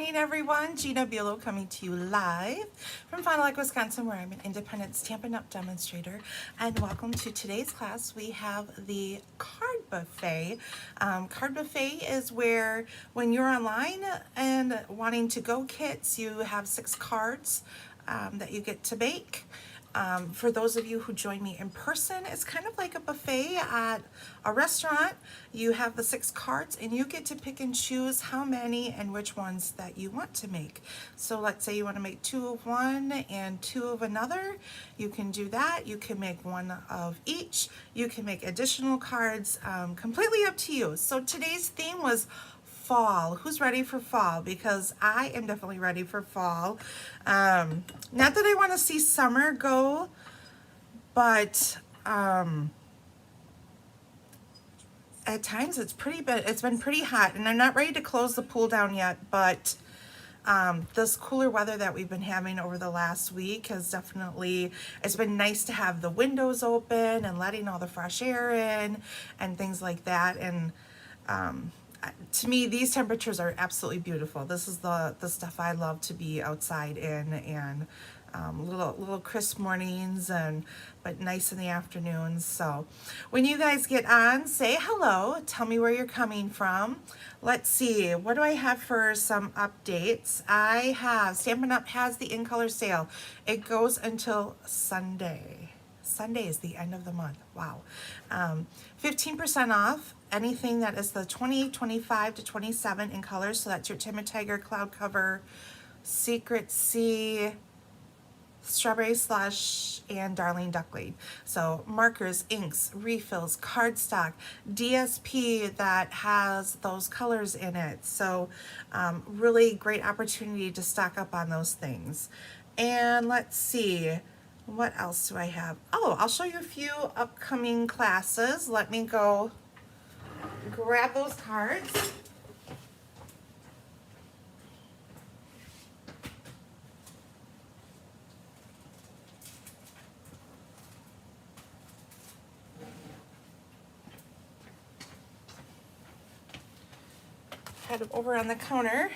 morning, everyone. Gina coming to you live from Fond du Lac, Wisconsin, where I'm an independent Stampin' Up! Demonstrator. And welcome to today's class. We have the card buffet. Card buffet is where when you're online and wanting to go kits, you have 6 cards that you get to make. For those of you who join me in person, it's kind of like a buffet at a restaurant. You have the 6 cards and you get to pick and choose how many and which ones that you want to make. So let's say you want to make 2 of one and 2 of another. You can do that. You can make 1 of each. You can make additional cards, completely up to you. So today's theme was fall. Who's ready for fall? Because I am definitely ready for fall. Not that I want to see summer go, but at times it's been pretty hot, and I'm not ready to close the pool down yet, but this cooler weather that we've been having over the last week has definitely, it's been nice to have the windows open and letting all the fresh air in and things like that. And to me, these temperatures are absolutely beautiful. This is the stuff I love to be outside in, and little crisp mornings, but nice in the afternoons. So when you guys get on, say hello, tell me where you're coming from. Let's see, what do I have for some updates? I have Stampin' Up! Has the in color sale. It goes until Sunday. Sunday is the end of the month. Wow. 15% off anything that is the 20, 25 to 27 in colors. So that's your Timid Tiger, Cloud Cover, Secret Sea, Strawberry Slush, and Darling Duckling. So markers, inks, refills, cardstock, DSP that has those colors in it. So really great opportunity to stock up on those things. And let's see, what else do I have? Oh, I'll show you a few upcoming classes. Let me go grab those cards. Had it over on the counter.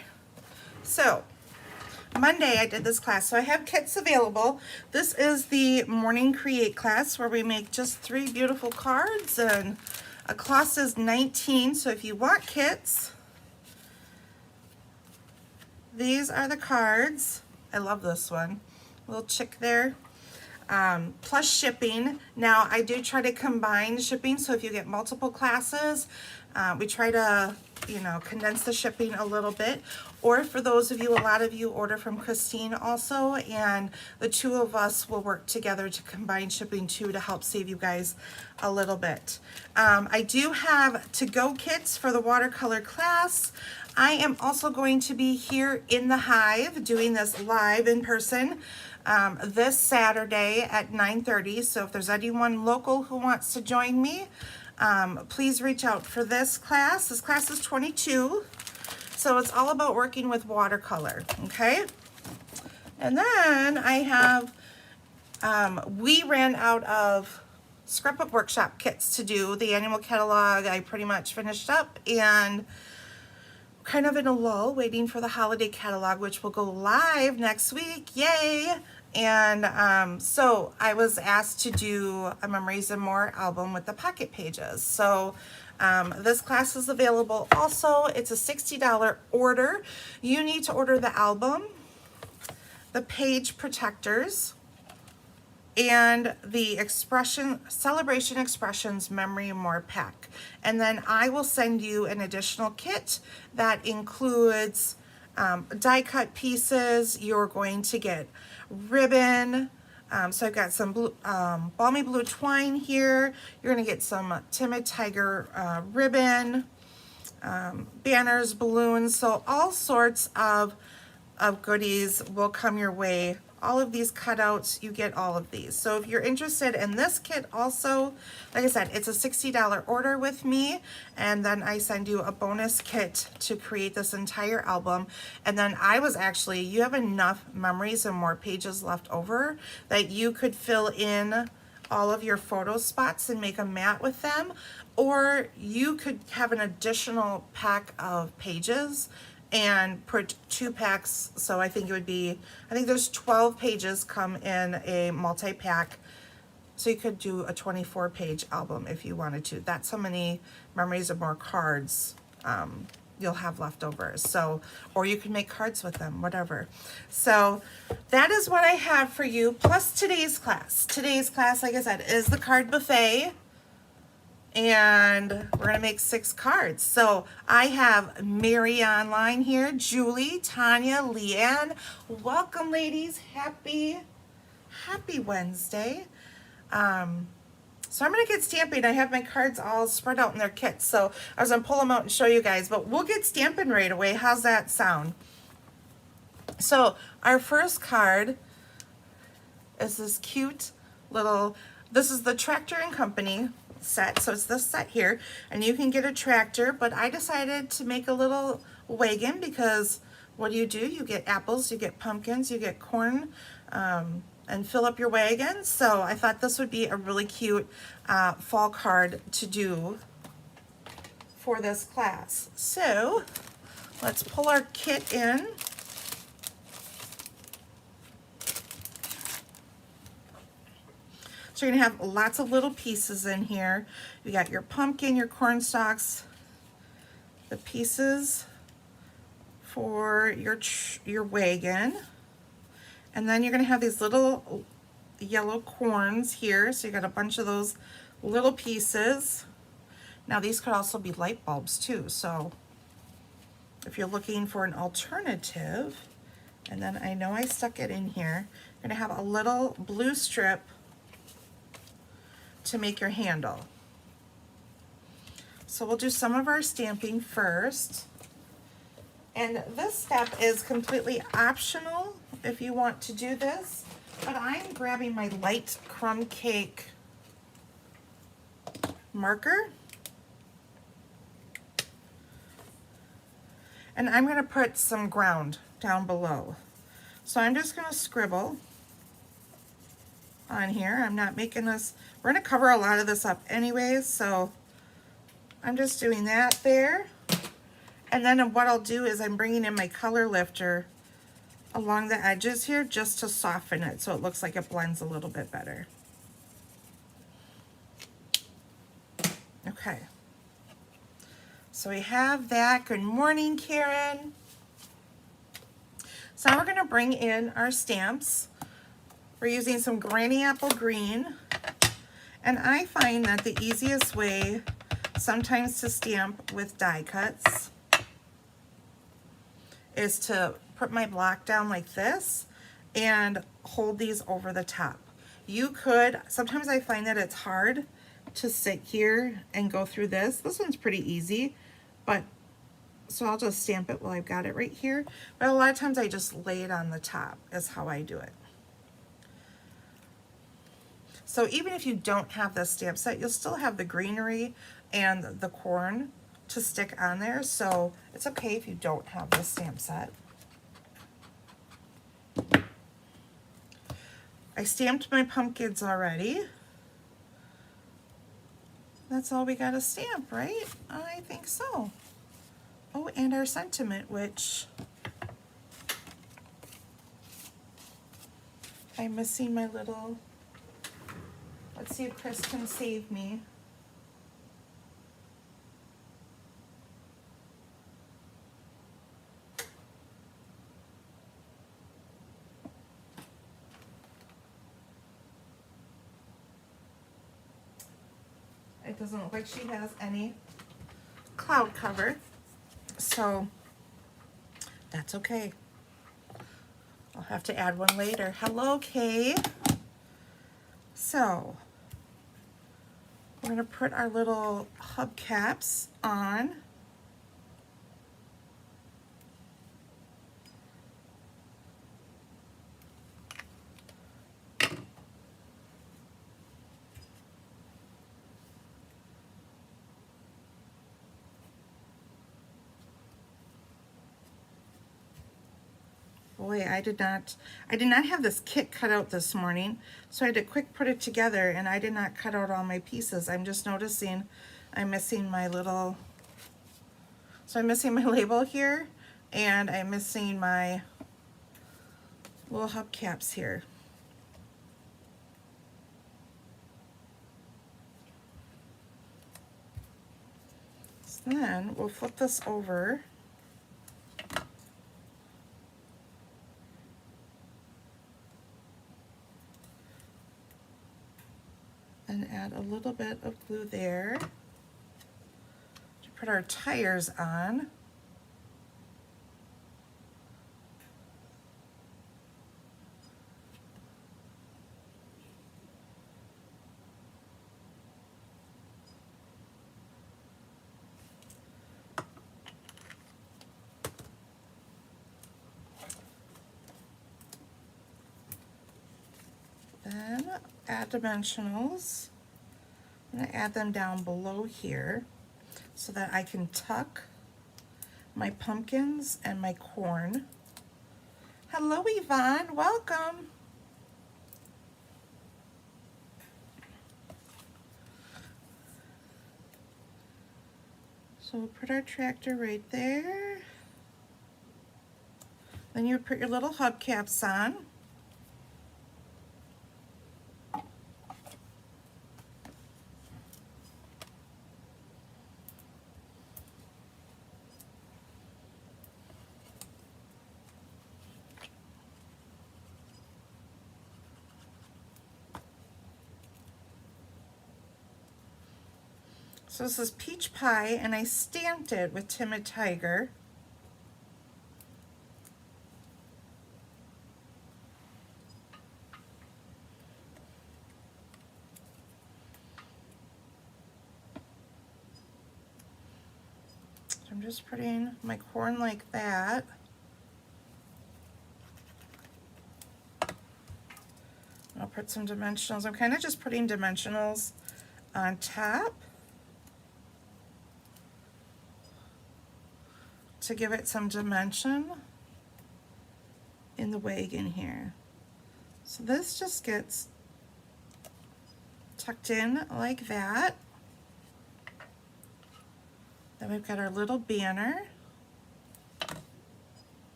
So Monday I did this class, so I have kits available. This is the Morning Create class where we make just 3 beautiful cards, and a cost is $19. So if you want kits, these are the cards. I love this one, little chick there. Plus shipping. Now I do try to combine shipping, so if you get multiple classes, we try to, condense the shipping a little bit. Or for those of you, a lot of you order from Christine also, and the 2 of us will work together to combine shipping too, to help save you guys a little bit. I do have to-go kits for the watercolor class. I am also going to be here in the Hive doing this live in person this Saturday at 9:30. So if there's anyone local who wants to join me, please reach out for this class. This class is 22. So it's all about working with watercolor, okay? And then I have, we ran out of scrapbook workshop kits to do. The annual catalog I pretty much finished up, and kind of in a lull waiting for the holiday catalog, which will go live next week. Yay! And so I was asked to do a Memories and More album with the pocket pages. So this class is available also. It's a $60 order. You need to order the album, the page protectors, and the Celebration Expressions Memory and More pack. And then I will send you an additional kit that includes die cut pieces. You're going to get ribbon. So I've got some blue, balmy blue twine here. You're gonna get some Timid Tiger ribbon, banners, balloons. So all sorts of goodies will come your way. All of these cutouts, you get all of these. So if you're interested in this kit also, like I said, it's a $60 order with me, and then I send you a bonus kit to create this entire album. And then you have enough Memories and More pages left over that you could fill in all of your photo spots and make a mat with them, or you could have an additional pack of pages and print 2 packs. So I think it would be, I think there's 12 pages come in a multi-pack. So you could do a 24-page album if you wanted to. That's how many memories or more cards you'll have left over. So, or you can make cards with them, whatever. So that is what I have for you, plus today's class. Today's class, like I said, is the card buffet. And we're gonna make 6 cards. So I have Mary online here, Julie, Tanya, Leanne. Welcome, ladies. Happy Wednesday. So I'm gonna get stamping. I have my cards all spread out in their kits. So I was gonna pull them out and show you guys, but we'll get stamping right away. How's that sound? So our first card is this cute little, this is the Tractor and Company set. So it's this set here, and you can get a tractor, but I decided to make a little wagon because what do? You get apples, you get pumpkins, you get corn, and fill up your wagon. So I thought this would be a really cute fall card to do for this class. So let's pull our kit in. So you're gonna have lots of little pieces in here. You got your pumpkin, your corn stalks, the pieces for your wagon. And then you're gonna have these little yellow corns here. So you got a bunch of those little pieces. Now these could also be light bulbs too. So if you're looking for an alternative, and then I know I stuck it in here, you're gonna have a little blue strip to make your handle. So we'll do some of our stamping first. And this step is completely optional if you want to do this, but I'm grabbing my light crumb cake marker, and I'm going to put some ground down below. So I'm just going to scribble on here. I'm not making this, we're going to cover a lot of this up anyways, so I'm just doing that there. And then what I'll do is I'm bringing in my color lifter along the edges here just to soften it so it looks like it blends a little bit better. Okay. So we have that. Good morning, Karen. So now we're going to bring in our stamps. We're using some Granny Apple Green. And I find that the easiest way sometimes to stamp with die cuts is to put my block down like this and hold these over the top. You could, sometimes I find that it's hard to sit here and go through this. This one's pretty easy, but so I'll just stamp it while I've got it right here. But a lot of times I just lay it on the top is how I do it. So even if you don't have this stamp set, you'll still have the greenery and the corn to stick on there, so it's okay if you don't have this stamp set. I stamped my pumpkins already. That's all we gotta stamp, right? I think so. Oh, and our sentiment, which I'm missing my little, let's see if Chris can save me. It doesn't look like she has any cloud cover, so that's okay. I'll have to add one later. Hello, Kay. So we're going to put our little hubcaps on. Boy, I did not have this kit cut out this morning, so I had to quick put it together, and I did not cut out all my pieces. I'm just noticing I'm missing my little, so I'm missing my label here, And I'm missing my little hubcaps here. So then we'll flip this over. And add a little bit of glue there to put our tires on. Then add dimensionals. I'm going to add them down below here so that I can tuck my pumpkins and my corn. Hello Yvonne, welcome. So we'll put our tractor right there. Then you would put your little hubcaps on. So this is peach pie, and I stamped it with Timid Tiger. So I'm just putting my corn like that. I'll put some dimensionals. I'm kind of just putting dimensionals on top to give it some dimension in the wagon here. So this just gets tucked in like that. Then we've got our little banner.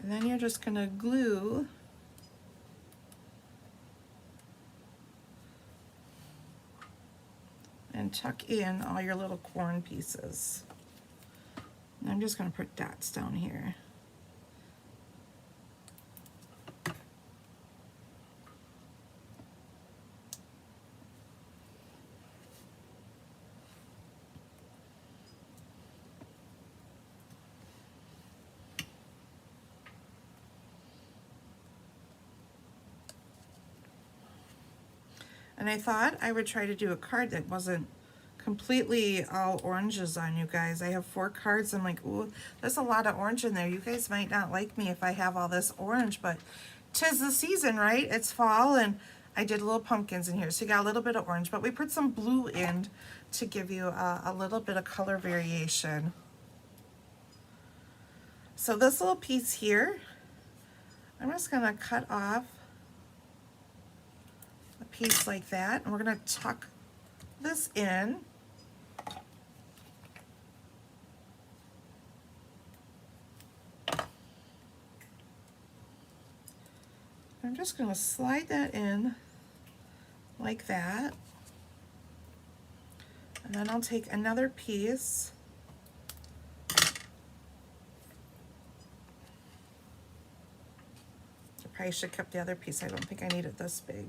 And then you're just going to glue and tuck in all your little corn pieces. And I'm just going to put dots down here. And I thought I would try to do a card that wasn't completely all oranges on you guys. I have 4 cards. I'm like, ooh, there's a lot of orange in there. You guys might not like me if I have all this orange, but 'tis the season, right? It's fall, and I did little pumpkins in here. So you got a little bit of orange, but we put some blue in to give you a little bit of color variation. So this little piece here, I'm just gonna cut off a piece like that, and we're gonna tuck this in. I'm just gonna slide that in like that. And then I'll take another piece. I probably should have kept the other piece. I don't think I need it this big.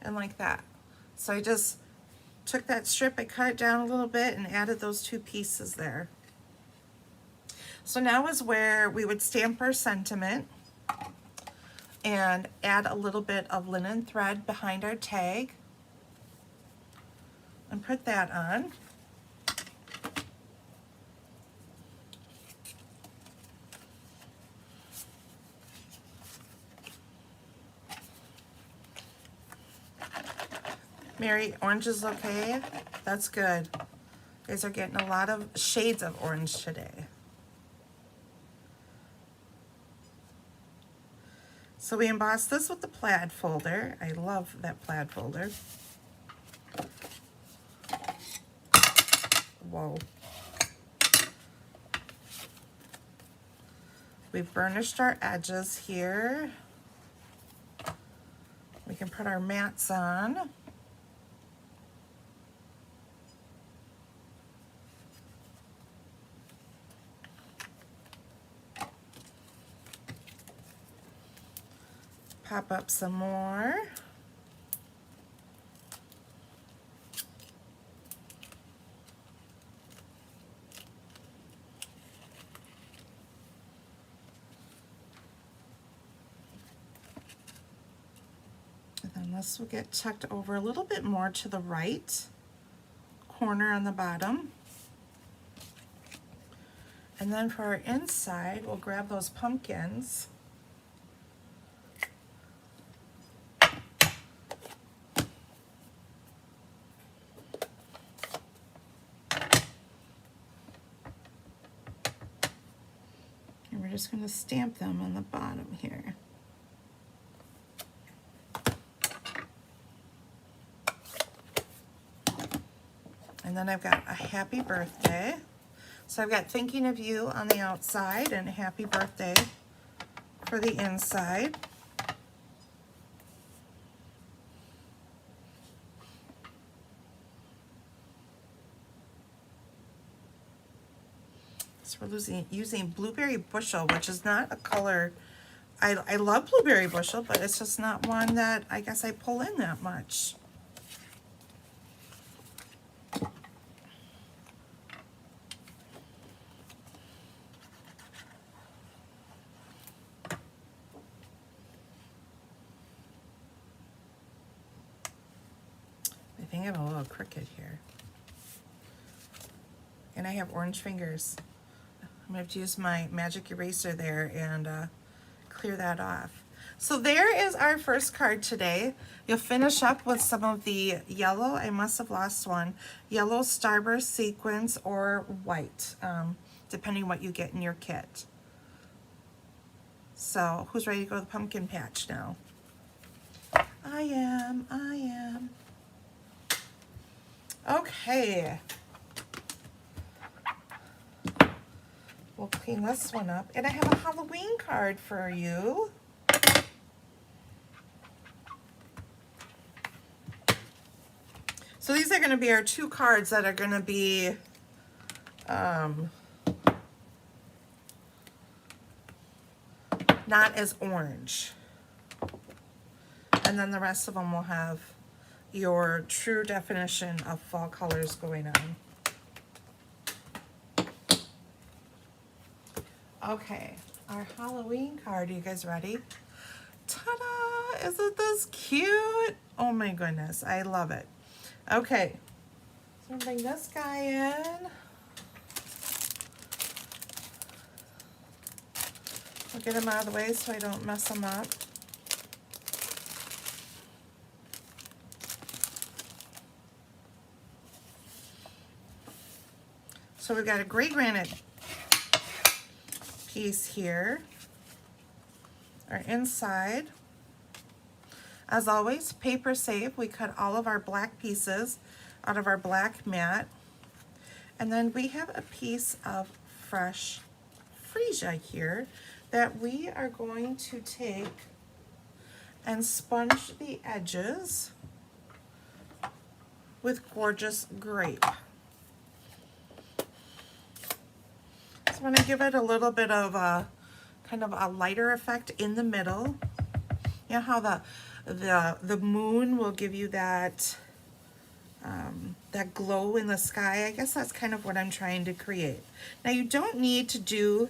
And like that. So I just took that strip, I cut it down a little bit and added those 2 pieces there. So now is where we would stamp our sentiment and add a little bit of linen thread behind our tag and put that on. Mary, orange is okay? That's good. You guys are getting a lot of shades of orange today. So we embossed this with the plaid folder. I love that plaid folder. Whoa. We've burnished our edges here. We can put our mats on. Pop up some more. And then this will get tucked over a little bit more to the right corner on the bottom. And then for our inside, we'll grab those pumpkins. And we're just going to stamp them on the bottom here. And then I've got a happy birthday. So I've got thinking of you on the outside and happy birthday for the inside. So we're using blueberry bushel, which is not a color. I love blueberry bushel, but it's just not one that I guess I pull in that much. I think I have a little crooked here. And I have orange fingers. I'm going to have to use my magic eraser there and clear that off. So there is our first card today. You'll finish up with some of the yellow, I must have lost one, yellow starburst sequins or white, depending what you get in your kit. So who's ready to go to the pumpkin patch now? I am. Okay. We'll clean this one up. And I have a Halloween card for you. So these are going to be our two cards that are going to be not as orange. And then the rest of them will have your true definition of fall colors going on. Okay, our Halloween card. Are you guys ready? Ta-da! Isn't this cute? Oh my goodness, I love it. Okay, so I'm gonna bring this guy in. I'll get him out of the way so I don't mess him up. So we've got a gray granite piece here. Our inside. As always, paper safe. We cut all of our black pieces out of our black mat. And then we have a piece of fresh freesia here that we are going to take and sponge the edges with gorgeous grape. So I'm going to give it a little bit of a kind of a lighter effect in the middle. You know how the moon will give you that that glow in the sky? I guess that's kind of what I'm trying to create. Now you don't need to do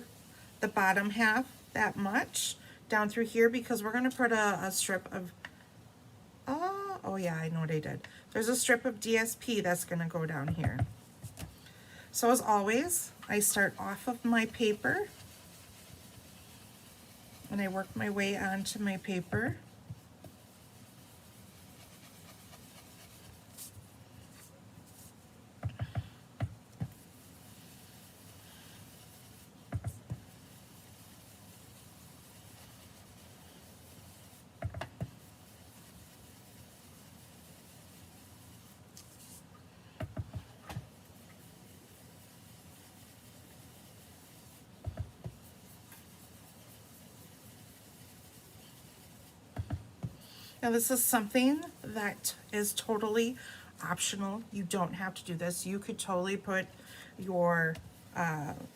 the bottom half that much down through here because we're going to put a strip of, oh yeah, I know what I did. There's a strip of DSP that's going to go down here. So as always, I start off of my paper and I work my way onto my paper. Now this is something that is totally optional. You don't have to do this. You could totally put your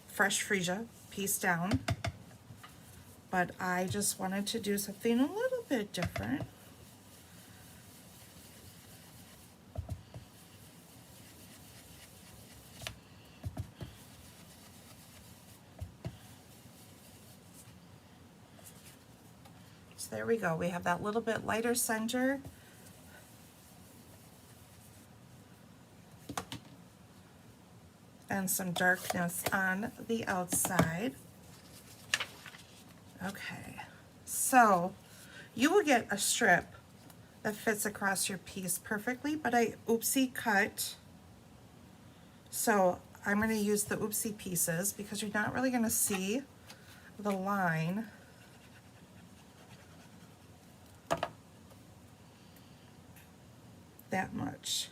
fresh freesia piece down, but I just wanted to do something a little bit different. So there we go. We have that little bit lighter center. And some darkness on the outside. Okay, so you will get a strip that fits across your piece perfectly, but I oopsie cut. So I'm going to use the oopsie pieces because you're not really going to see the line. That much.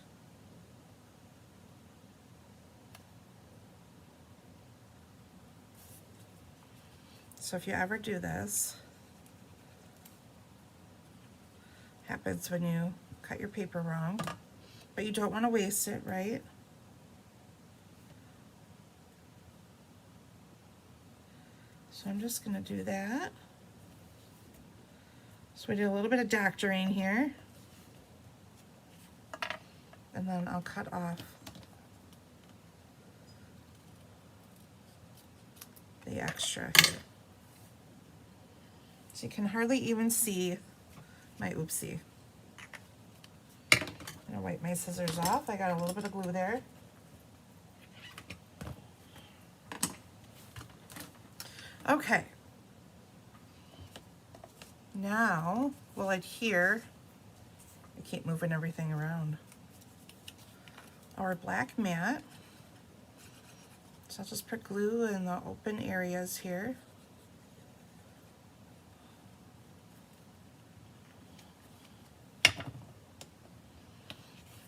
So if you ever do this, happens when you cut your paper wrong, but you don't want to waste it, right? So I'm just going to do that. So we do a little bit of doctoring here, and then I'll cut off the extra here. So you can hardly even see my oopsie. I'm gonna wipe my scissors off. I got a little bit of glue there. Okay. Now we'll adhere. I keep moving everything around. Our black mat. So I'll just put glue in the open areas here.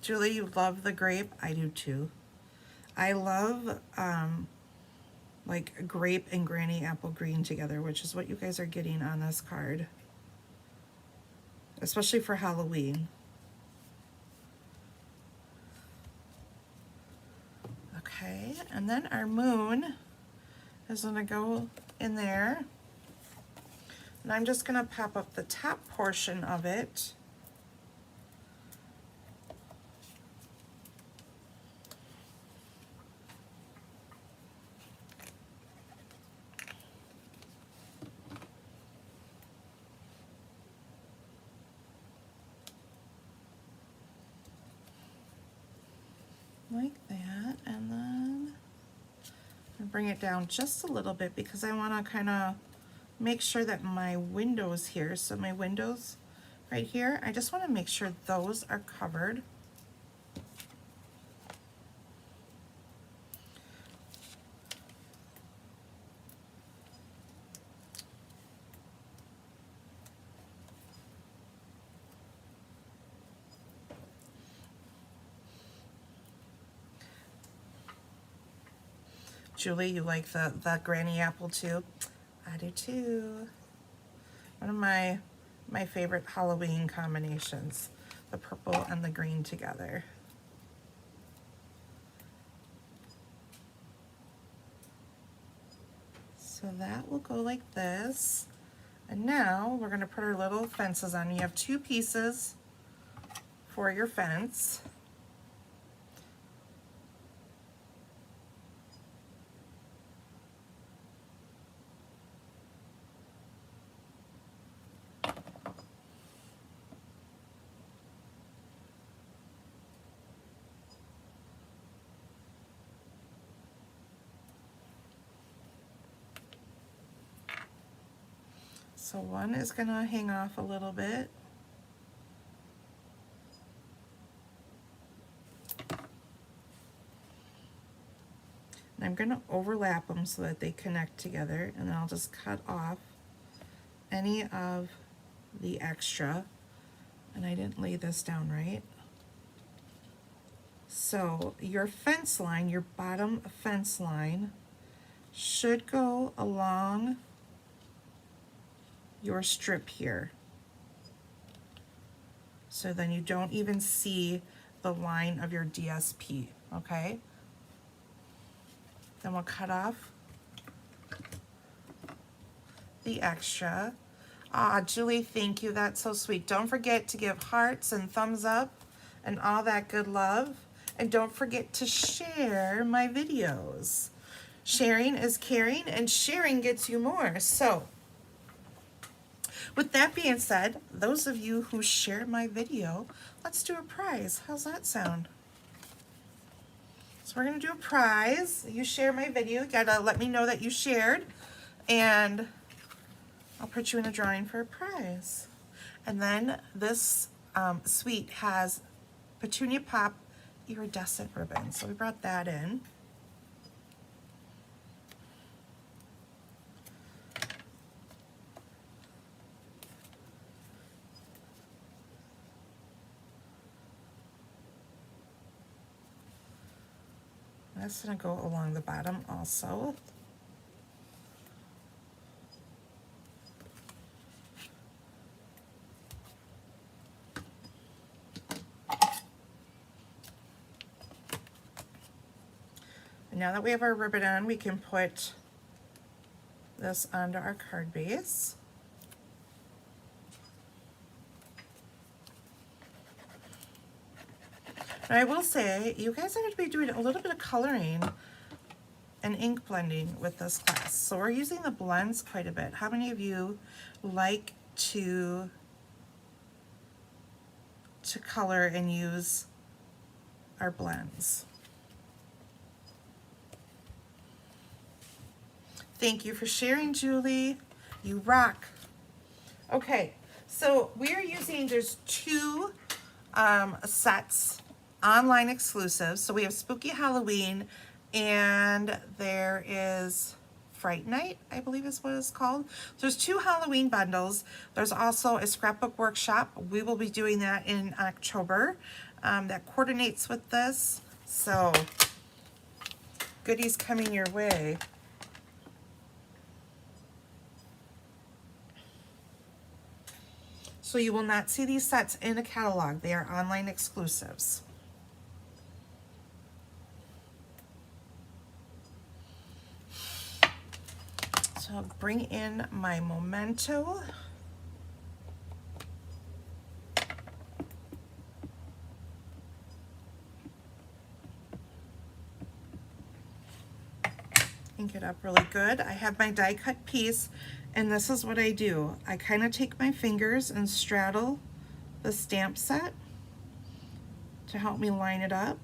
Julie, you love the grape. I do too. I love like grape and granny apple green together, which is what you guys are getting on this card, especially for Halloween. Okay, and then our moon is gonna go in there. And I'm just gonna pop up the top portion of it. Like that, and then I bring it down just a little bit because I want to kind of make sure that my windows here, so my windows right here, I just want to make sure those are covered. Julie, you like the granny apple too? I do too. One of my favorite Halloween combinations, the purple and the green together. So that will go like this. And now we're going to put our little fences on. You have two pieces for your fence. So one is going to hang off a little bit. And I'm going to overlap them so that they connect together, and then I'll just cut off any of the extra. And I didn't lay this down right. So your fence line, your bottom fence line, should go along your strip here. so then you don't even see the line of your DSP, okay? Then we'll cut off the extra. Ah, Julie, thank you, that's so sweet. Don't forget to give hearts and thumbs up and all that good love. And don't forget to share my videos. Sharing is caring, and sharing gets you more. So, with that being said, those of you who share my video, let's do a prize. How's that sound? So we're gonna do a prize. You share my video, you gotta let me know that you shared, and I'll put you in a drawing for a prize. And then this suite has Petunia Pop iridescent ribbon. So we brought that in. That's gonna go along the bottom also. And now that we have our ribbon on, we can put this onto our card base. And I will say, you guys are going to be doing a little bit of coloring and ink blending with this class. So we're using the blends quite a bit. How many of you like to color and use our blends? Thank you for sharing, Julie. You rock. Okay, so we are using, there's two sets, online exclusives. So we have Spooky Halloween, and there is Fright Night, I believe is what it's called. So there's two Halloween bundles. There's also a scrapbook workshop. We will be doing that in October. That coordinates with this. So goodies coming your way. So you will not see these sets in a catalog. They are online exclusives. So I'll bring in my Memento. Ink it up really good. I have my die cut piece, and this is what I do. I kind of take my fingers and straddle the stamp set to help me line it up,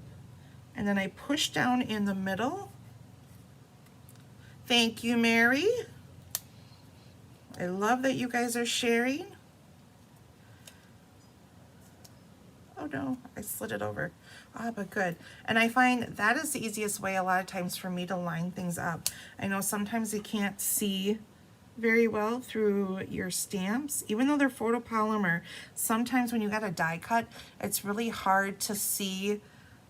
and then I push down in the middle. Thank you, Mary. I love that you guys are sharing. Oh no, I slid it over. Ah, but good. And I find that is the easiest way a lot of times for me to line things up. I know sometimes you can't see very well through your stamps, even though they're photopolymer. Sometimes when you got a die cut, it's really hard to see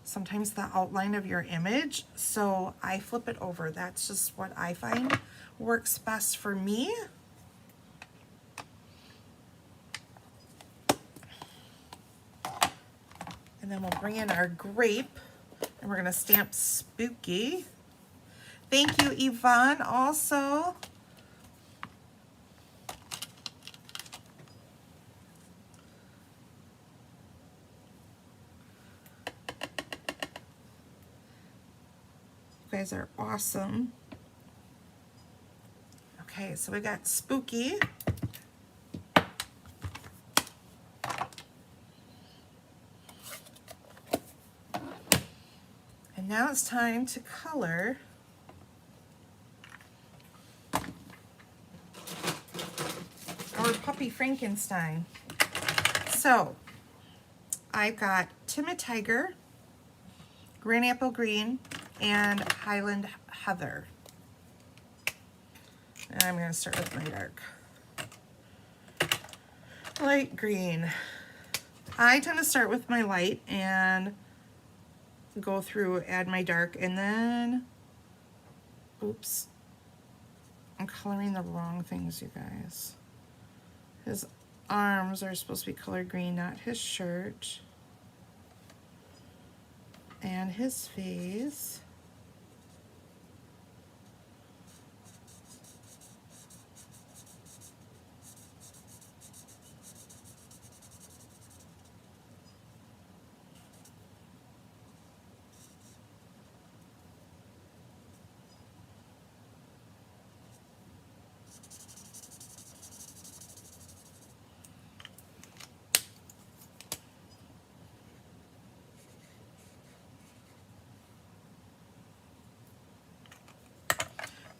sometimes the outline of your image. So I flip it over. That's just what I find works best for me. And then we'll bring in our grape, and we're gonna stamp Spooky. Thank you, Yvonne, also. You guys are awesome. Okay, so we got Spooky. And now it's time to color our puppy Frankenstein. So I've got Timid Tiger, Green Apple Green, and Highland Heather. And I'm going to start with my dark. Light green. I tend to start with my light and go through, add my dark, and then, oops, I'm coloring the wrong things, you guys. Because arms are supposed to be color green, not his shirt. And his face.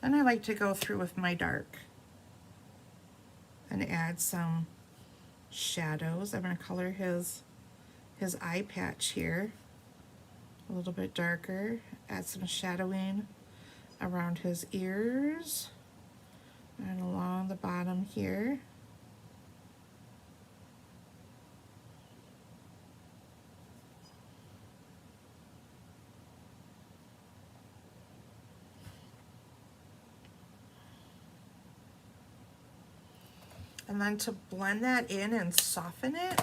Then I like to go through with my dark and add some shadows. I'm going to color his eye patch here a little bit darker. Add some shadowing around his ears and along the bottom here. And then to blend that in and soften it,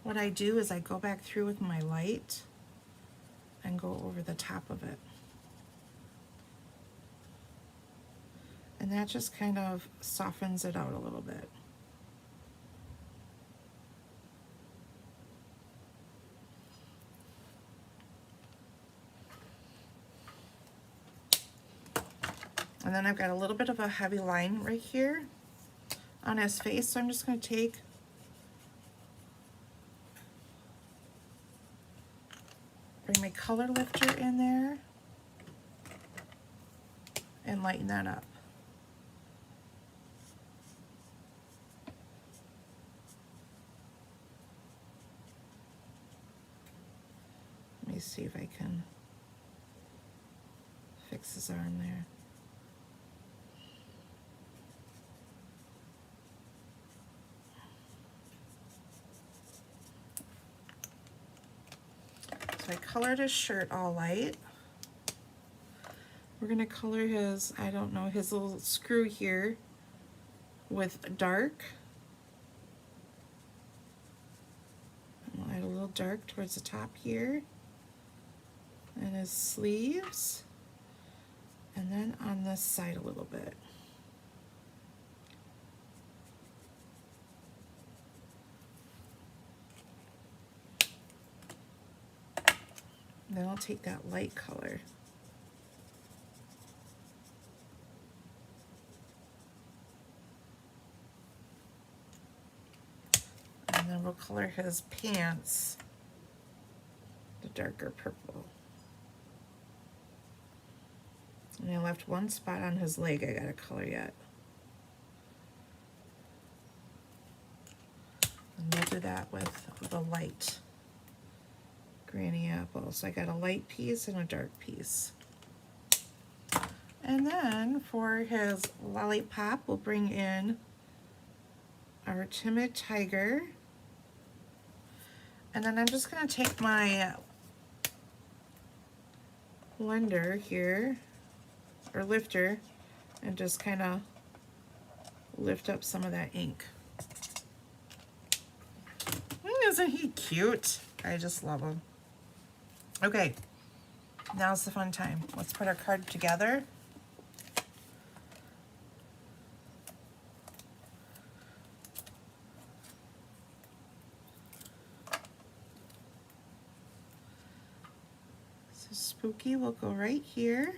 what I do is I go back through with my light and go over the top of it. And that just kind of softens it out a little bit. And then I've got a little bit of a heavy line right here on his face, so I'm just going to bring my color lifter in there and lighten that up. Let me see if I can fix his arm there. So I colored his shirt all light. We're going to color his, I don't know, his little screw here with dark. And we'll add a little dark towards the top here. And his sleeves. And then on this side a little bit. Then I'll take that light color. And then we'll color his pants the darker purple. And I left one spot on his leg I gotta color yet. And we'll do that with the light granny apple. So I got a light piece and a dark piece. And then for his lollipop, we'll bring in our timid tiger. And then I'm just going to take my blender here, or lifter, and just kind of lift up some of that ink. Isn't he cute? I just love him. Okay, now's the fun time. Let's put our card together. So Spooky will go right here.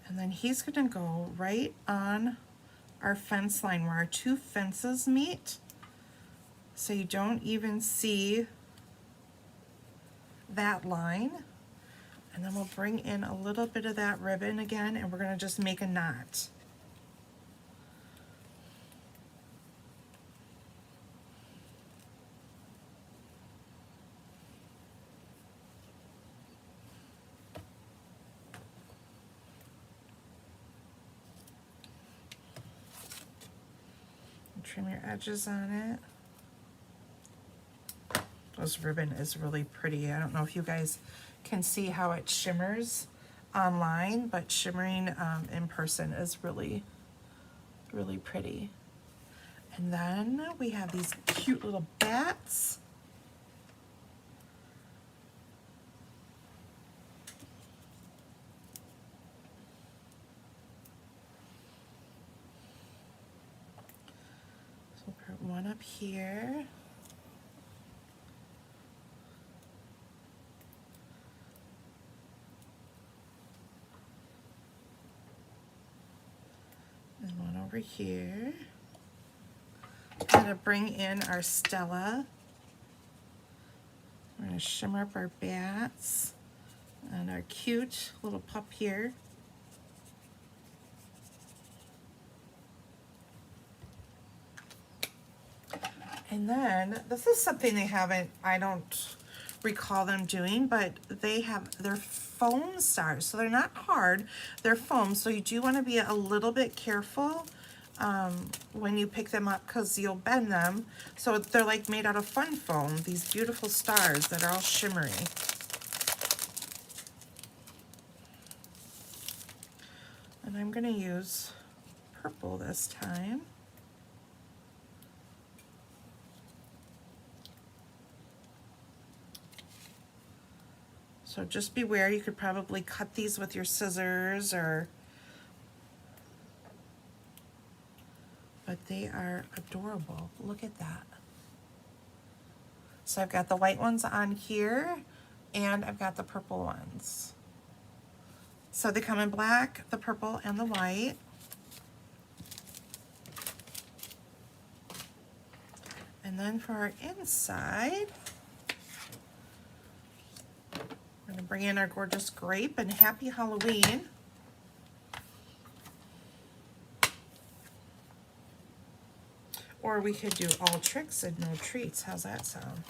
And then he's going to go right on our fence line where our two fences meet. So you don't even see that line. And then we'll bring in a little bit of that ribbon again, and we're going to just make a knot. Trim your edges on it. This ribbon is really pretty. I don't know if you guys can see how it shimmers online, but shimmering in person is really, really pretty. And then we have these cute little bats. So we'll put one up here. And one over here. I'm going to bring in our Stella. We're going to shimmer up our bats and our cute little pup here. And then, this is something I don't recall them doing, but they're foam stars. So they're not hard, they're foam. So you do want to be a little bit careful when you pick them up because you'll bend them. So they're like made out of fun foam, these beautiful stars that are all shimmery. And I'm going to use purple this time. So just beware, you could probably cut these with your scissors but they are adorable. Look at that. So I've got the white ones on here and I've got the purple ones. So they come in black, the purple, and the white. And then for our inside, we're going to bring in our gorgeous grape and Happy Halloween. Or we could do all tricks and no treats. How's that sound?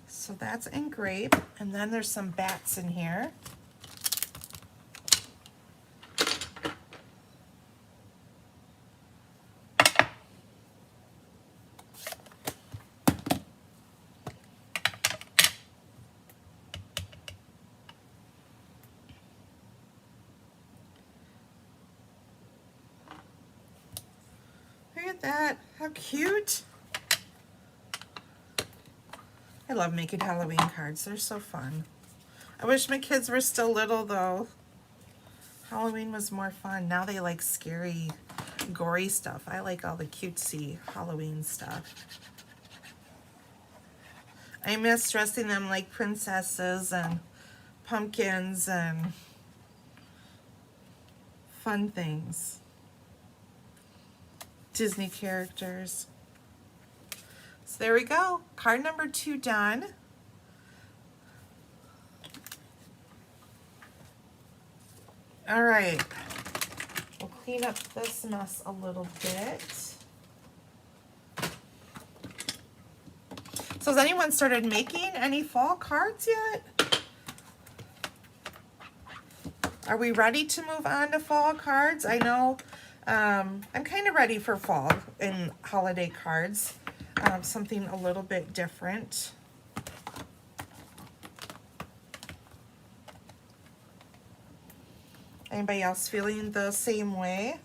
So that's in grape, and then there's some bats in here. Look at that, how cute. I love making Halloween cards, they're so fun. I wish my kids were still little though. Halloween was more fun. Now they like scary, gory stuff. I like all the cutesy Halloween stuff. I miss dressing them like princesses and pumpkins and fun things. Disney characters. So there we go. Card number 2 done. All right. We'll clean up this mess a little bit. So has anyone started making any fall cards yet? Are we ready to move on to fall cards? I know I'm kind of ready for fall and holiday cards. Something a little bit different. Anybody else feeling the same way?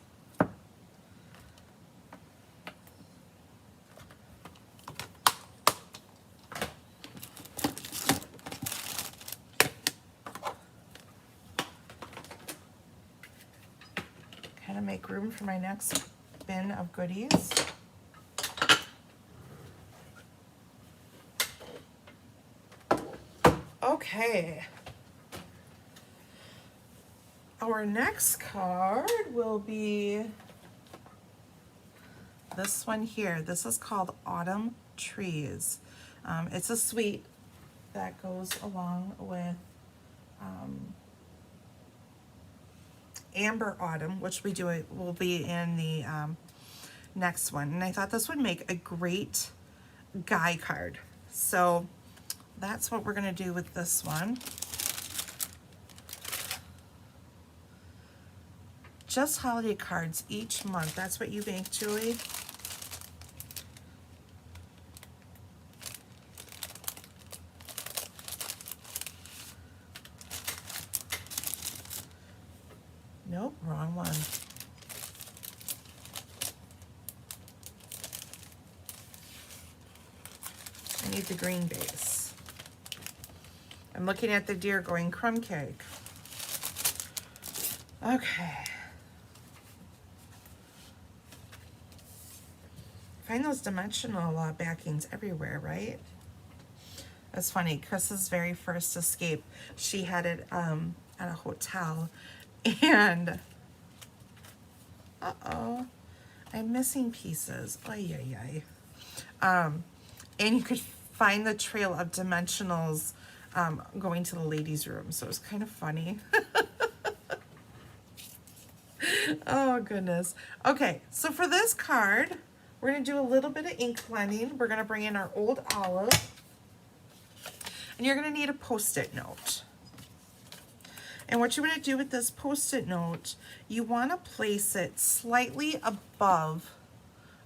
Kind of make room for my next bin of goodies. Okay. Our next card will be this one here. This is called Autumn Trees. It's a suite that goes along with Amber Autumn, which will be in the next one. And I thought this would make a great guy card. So that's what we're going to do with this one. just holiday cards each month. That's what you make, Julie? Nope, wrong one. I need the green base. I'm looking at the deer going crumb cake. Okay. Find those dimensional backings everywhere, right? That's funny. Chris's very first escape, she had it at a hotel, and uh-oh, I'm missing pieces. Ay, ay, ay. And you could find the trail of dimensionals going to the ladies' room, so it was kind of funny. Oh, goodness. Okay, so for this card, we're going to do a little bit of ink blending. We're going to bring in our old olive, and you're going to need a Post-it note. And what you want to do with this Post-it note, you want to place it slightly above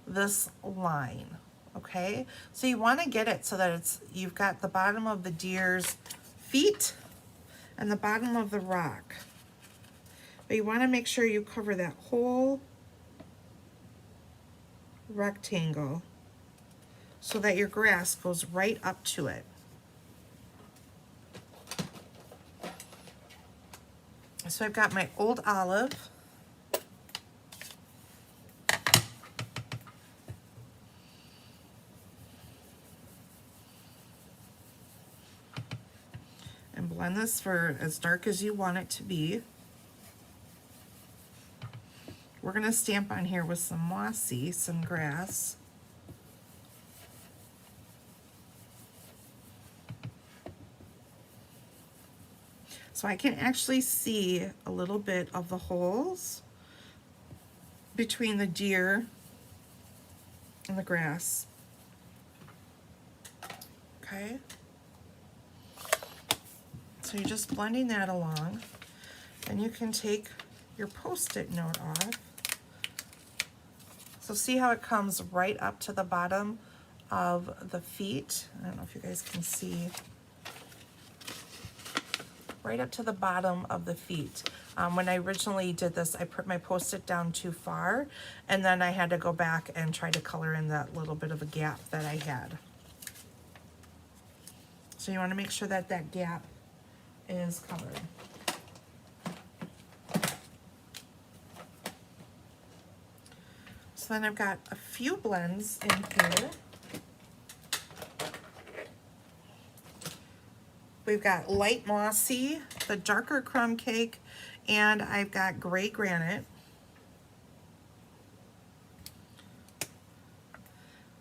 this line, okay? So you want to get it so that you've got the bottom of the deer's feet and the bottom of the rock. But you want to make sure you cover that whole rectangle so that your grass goes right up to it. So I've got my old olive. And blend this for as dark as you want it to be. We're going to stamp on here with some mossy, some grass. So I can actually see a little bit of the holes between the deer and the grass. Okay. So you're just blending that along. And you can take your Post-it note off. So see how it comes right up to the bottom of the feet? I don't know if you guys can see. Right up to the bottom of the feet. When I originally did this, I put my Post-it down too far, and then I had to go back and try to color in that little bit of a gap that I had. So you want to make sure that that gap is covered. So then I've got a few blends in here. We've got light mossy, the darker crumb cake, and I've got gray granite.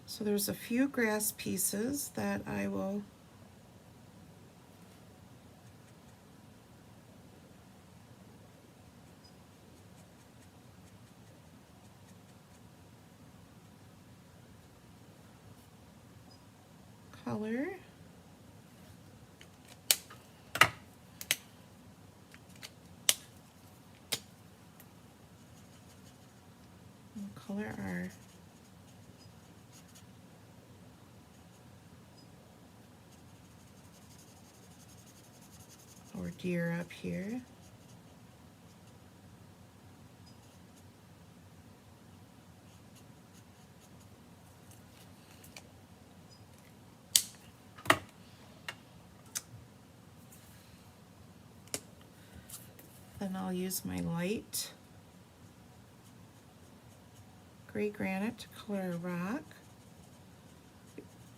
So there's a few grass pieces that I will color. Color our deer up here. Then I'll use my light gray granite to color a rock.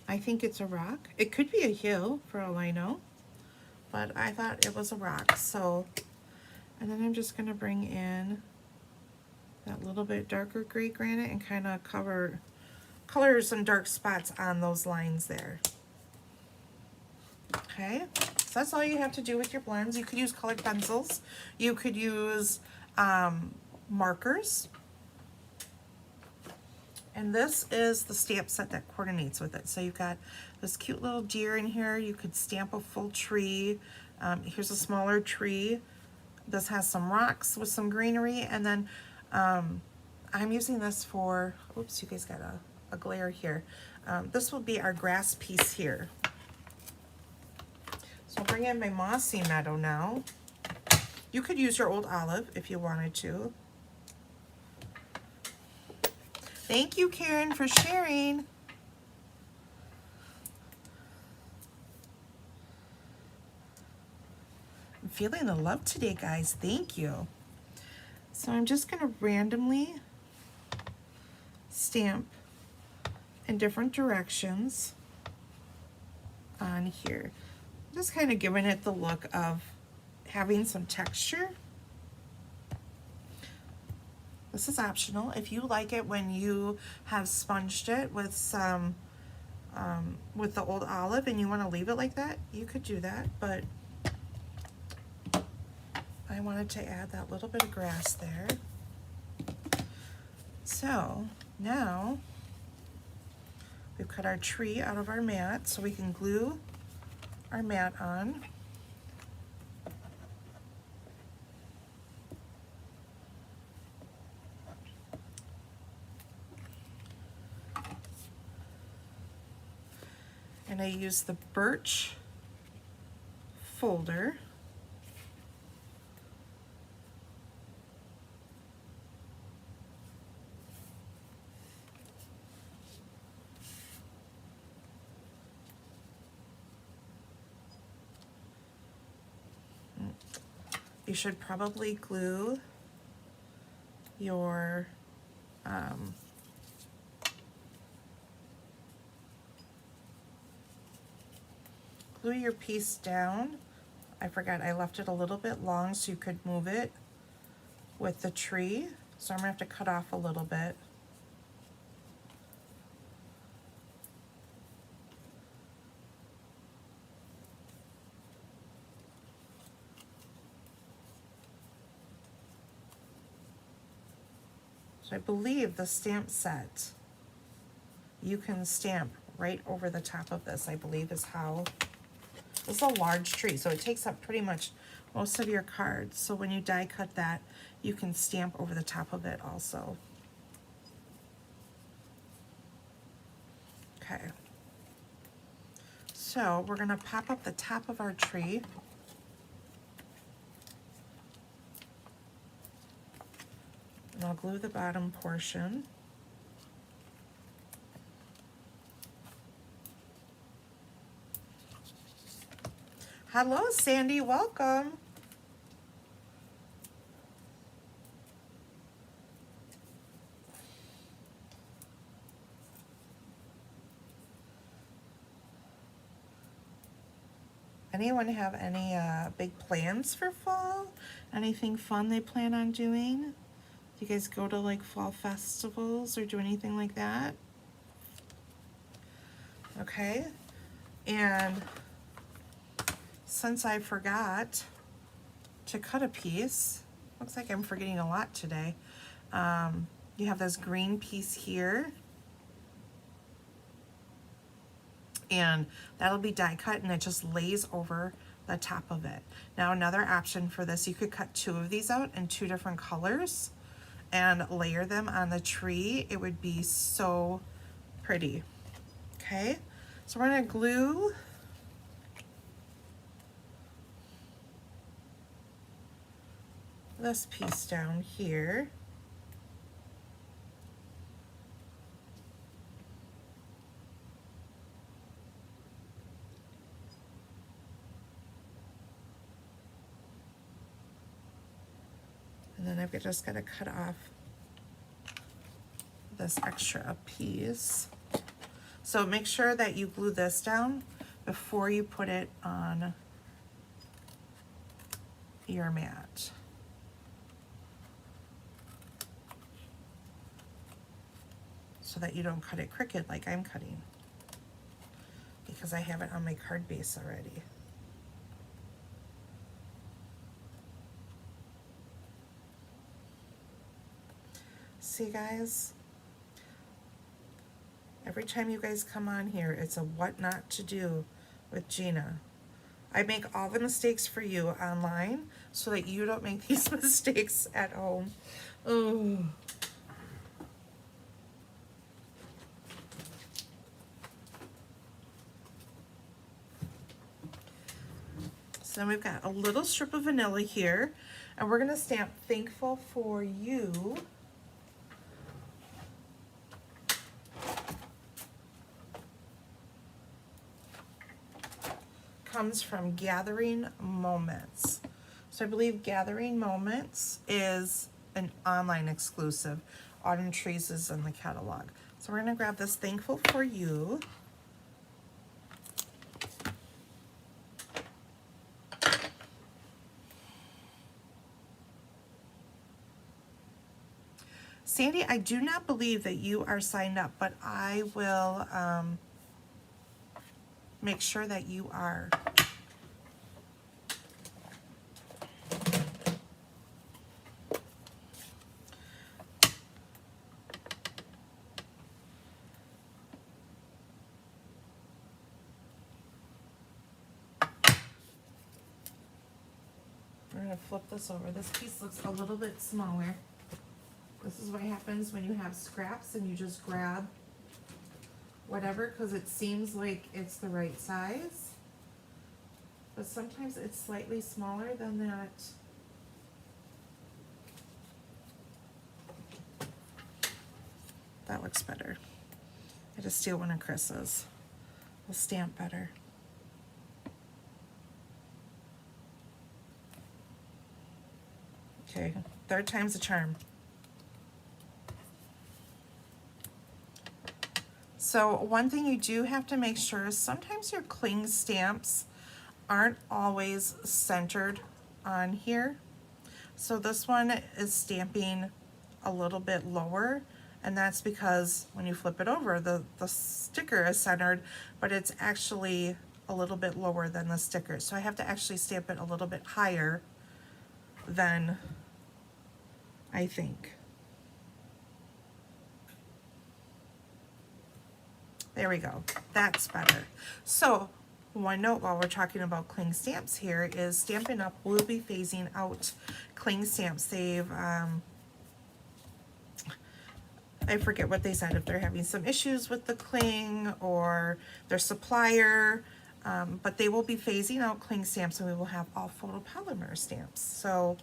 I think it's a rock. It could be a hill for all I know, but I thought it was a rock. So, and then I'm just going to bring in that little bit darker gray granite and kind of color some dark spots on those lines there. Okay, so that's all you have to do with your blends. You could use colored pencils. You could use markers. And this is the stamp set that coordinates with it. So you've got this cute little deer in here. You could stamp a full tree. Here's a smaller tree. This has some rocks with some greenery, and then I'm using this for, oops, you guys got a glare here. This will be our grass piece here. So I'll bring in my mossy meadow now. You could use your old olive if you wanted to. Thank you, Karen, for sharing. I'm feeling the love today, guys. Thank you. So I'm just going to randomly stamp in different directions on here. Just kind of giving it the look of having some texture. This is optional. If you like it when you have sponged it with some, with the old olive and you want to leave it like that, you could do that, but I wanted to add that little bit of grass there. So now we've cut our tree out of our mat, so we can glue our mat on. And I use the birch folder. You should probably glue your glue your piece down. I forgot I left it a little bit long so you could move it with the tree. So I'm gonna have to cut off a little bit. So I believe the stamp set, you can stamp right over the top of this, I believe is how. This is a large tree, so it takes up pretty much most of your cards. So when you die cut that, you can stamp over the top of it also. Okay. So we're gonna pop up the top of our tree. And I'll glue the bottom portion. Hello, Sandy, welcome. Anyone have any big plans for fall? Anything fun they plan on doing? Do you guys go to like fall festivals or do anything like that? Okay, and since I forgot to cut a piece, looks like I'm forgetting a lot today. You have this green piece here, and that'll be die cut, and it just lays over the top of it. Now another option for this, you could cut two of these out in two different colors and layer them on the tree. It would be so pretty. Okay, so we're gonna glue this piece down here. And then I've just got to cut off this extra piece. So make sure that you glue this down before you put it on your mat. So that you don't cut it crooked like I'm cutting, because I have it on my card base already. See, guys, every time you guys come on here, it's a what not to do with Gina. I make all the mistakes for you online, so that you don't make these mistakes at home. Oh. So then we've got a little strip of vanilla here, and we're gonna stamp thankful for you. Comes from Gathering Moments. So I believe Gathering Moments is an online exclusive. Autumn Trees is in the catalog. So we're gonna grab this thankful for you. Sandy, I do not believe that you are signed up, but I will make sure that you are. We're going to flip this over. This piece looks a little bit smaller. This is what happens when you have scraps and you just grab whatever because it seems like it's the right size. But sometimes it's slightly smaller than that. That looks better. I had to steal one of Chris's. Will stamp better. Okay, third time's a charm. So one thing you do have to make sure is sometimes your cling stamps aren't always centered on here. So this one is stamping a little bit lower, and that's because when you flip it over, the sticker is centered, but it's actually a little bit lower than the sticker. So I have to actually stamp it a little bit higher than I think. There we go, that's better. So one note while we're talking about cling stamps here is Stampin' Up! Will be phasing out cling stamps. They've, I forget what they said, if they're having some issues with the cling or their supplier, but they will be phasing out cling stamps and we will have all photopolymer stamps. So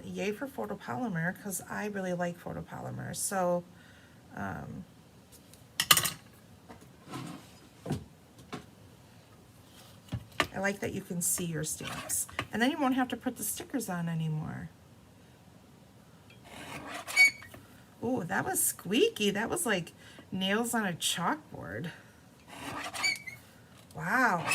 yay for photopolymer, because I really like photopolymer. So I like that you can see your stamps. And then you won't have to put the stickers on anymore. Ooh, that was squeaky. That was like nails on a chalkboard. Wow.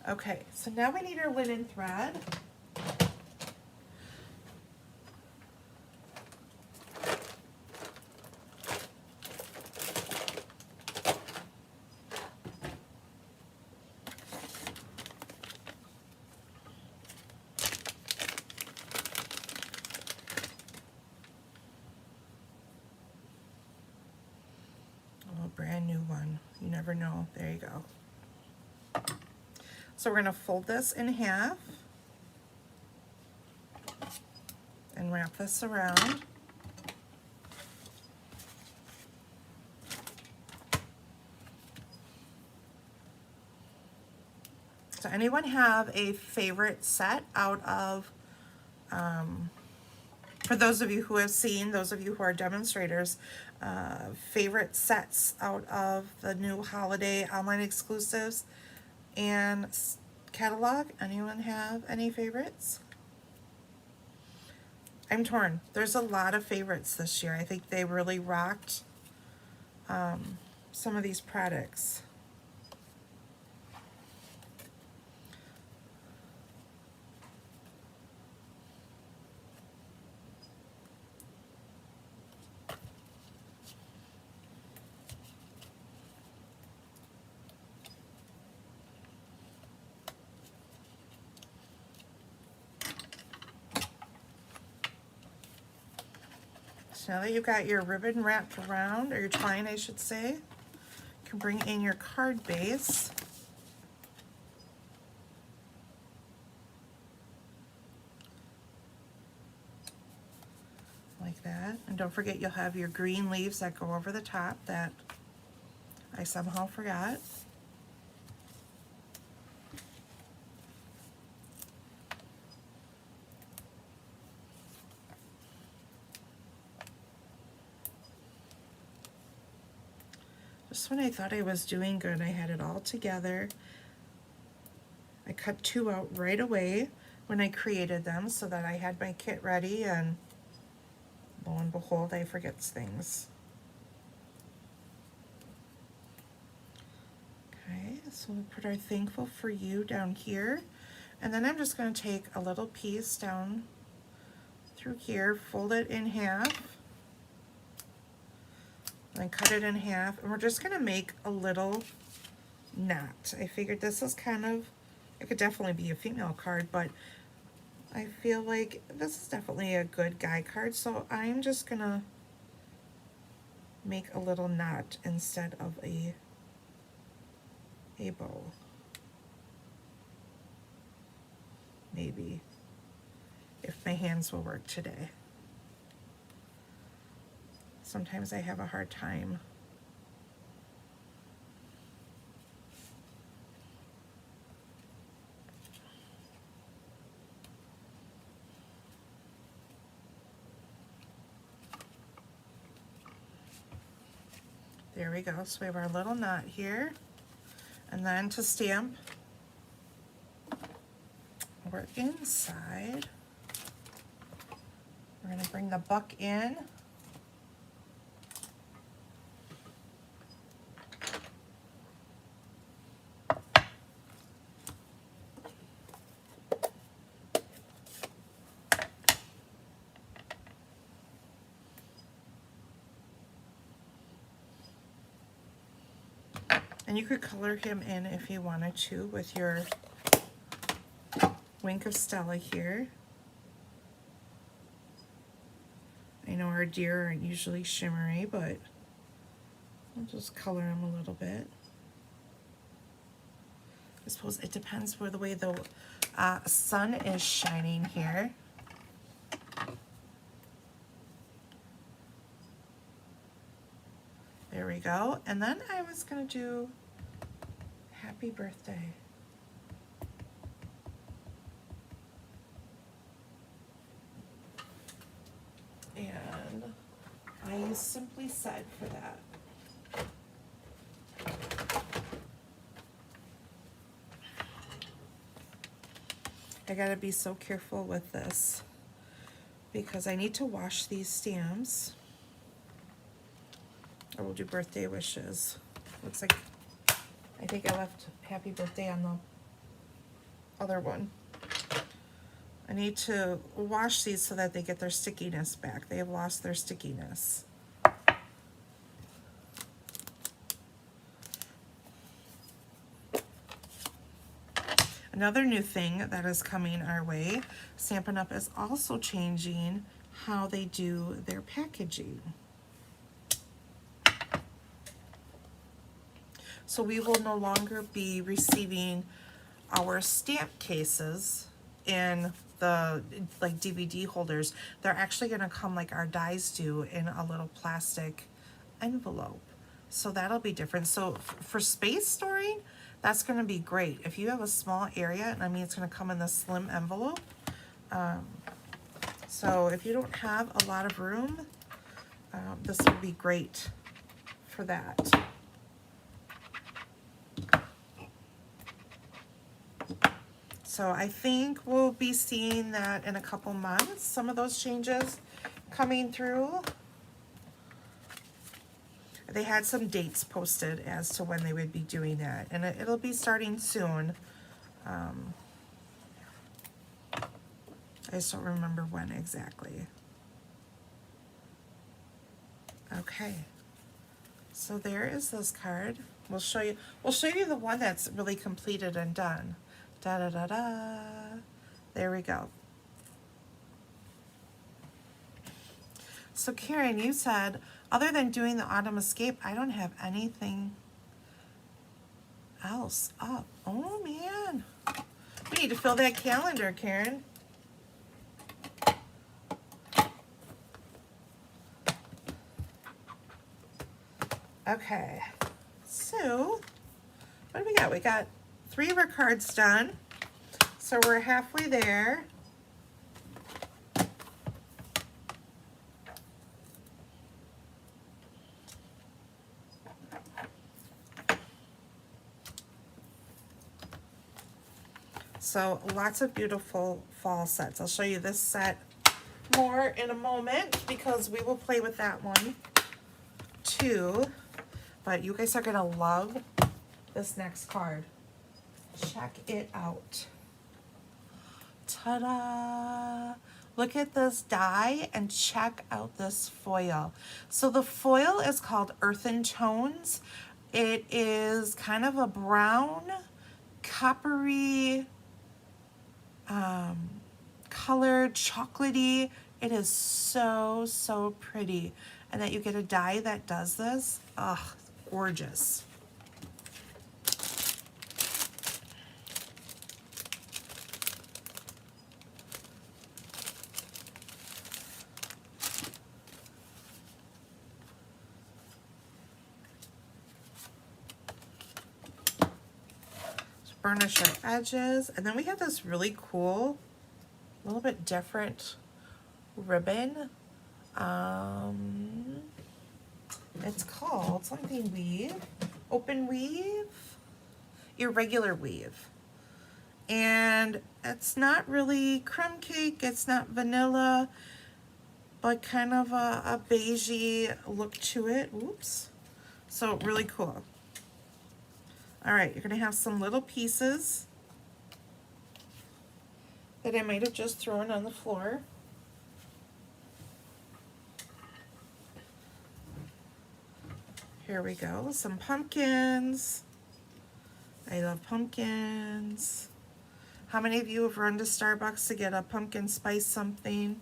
Okay, so now we need our linen thread. Brand new one. You never know. There you go. So we're going to fold this in half and wrap this around. So anyone have a favorite set out of, for those of you who have seen, those of you who are demonstrators, favorite sets out of the new holiday online exclusives and catalog? Anyone have any favorites? I'm torn. There's a lot of favorites this year. I think they really rocked some of these products. So now that you've got your ribbon wrapped around, or your twine, I should say, can bring in your card base. Like that. And don't forget you'll have your green leaves that go over the top that I somehow forgot. Just when I thought I was doing good, I had it all together. I cut 2 out right away when I created them so that I had my kit ready, and lo and behold, I forget things. Okay, so we'll put our thankful for you down here. And then I'm just going to take a little piece down through here, fold it in half, and cut it in half, and we're just going to make a little knot. I figured this is kind of, it could definitely be a female card, but I feel like this is definitely a good guy card, so I'm just going to make a little knot instead of a bow. Maybe, if my hands will work today. Sometimes I have a hard time. There we go. So we have our little knot here. And then to stamp, we're inside. We're going to bring the buck in. And you could color him in if you wanted to with your Wink of Stella here. I know our deer aren't usually shimmery, but I'll just color him a little bit. I suppose it depends where the way the sun is shining here. There we go. And then I was going to do happy birthday. And I use Simply Said for that. I gotta be so careful with this because I need to wash these stamps. I will do birthday wishes. Looks like I think I left happy birthday on the other one. I need to wash these so that they get their stickiness back. They have lost their stickiness. Another new thing that is coming our way, Stampin' Up! Is also changing how they do their packaging. So we will no longer be receiving our stamp cases in the like DVD holders. They're actually going to come like our dies do in a little plastic envelope. So that'll be different. So for space storing, that's going to be great. If you have a small area, and I mean it's going to come in this slim envelope. So if you don't have a lot of room, this would be great for that. So I think we'll be seeing that in a couple months, some of those changes coming through. They had some dates posted as to when they would be doing that, and it'll be starting soon. I just don't remember when exactly. Okay, so there is this card. We'll show you the one that's really completed and done. Da da da da. There we go. So Karen, you said, other than doing the autumn escape, I don't have anything else up? Oh man, we need to fill that calendar, Karen. Okay, so what do we got? We got 3 of our cards done, so we're halfway there. So lots of beautiful fall sets. I'll show you this set more in a moment because we will play with that one too. But you guys are gonna love this next card. Check it out. Ta-da! Look at this die and check out this foil. So the foil is called Earthen Tones. It is kind of a brown, coppery, colored, chocolatey. It is so, so pretty. And that you get a die that does this, ugh, gorgeous. Burnish our edges, and then we have this really cool, a little bit different ribbon. It's called something weave, open weave, irregular weave, and it's not really crumb cake, it's not vanilla, but kind of a beigey look to it. Oops. So really cool. All right, you're gonna have some little pieces that I might have just thrown on the floor. Here we go, some pumpkins. I love pumpkins. How many of you have run to Starbucks to get a pumpkin spice something?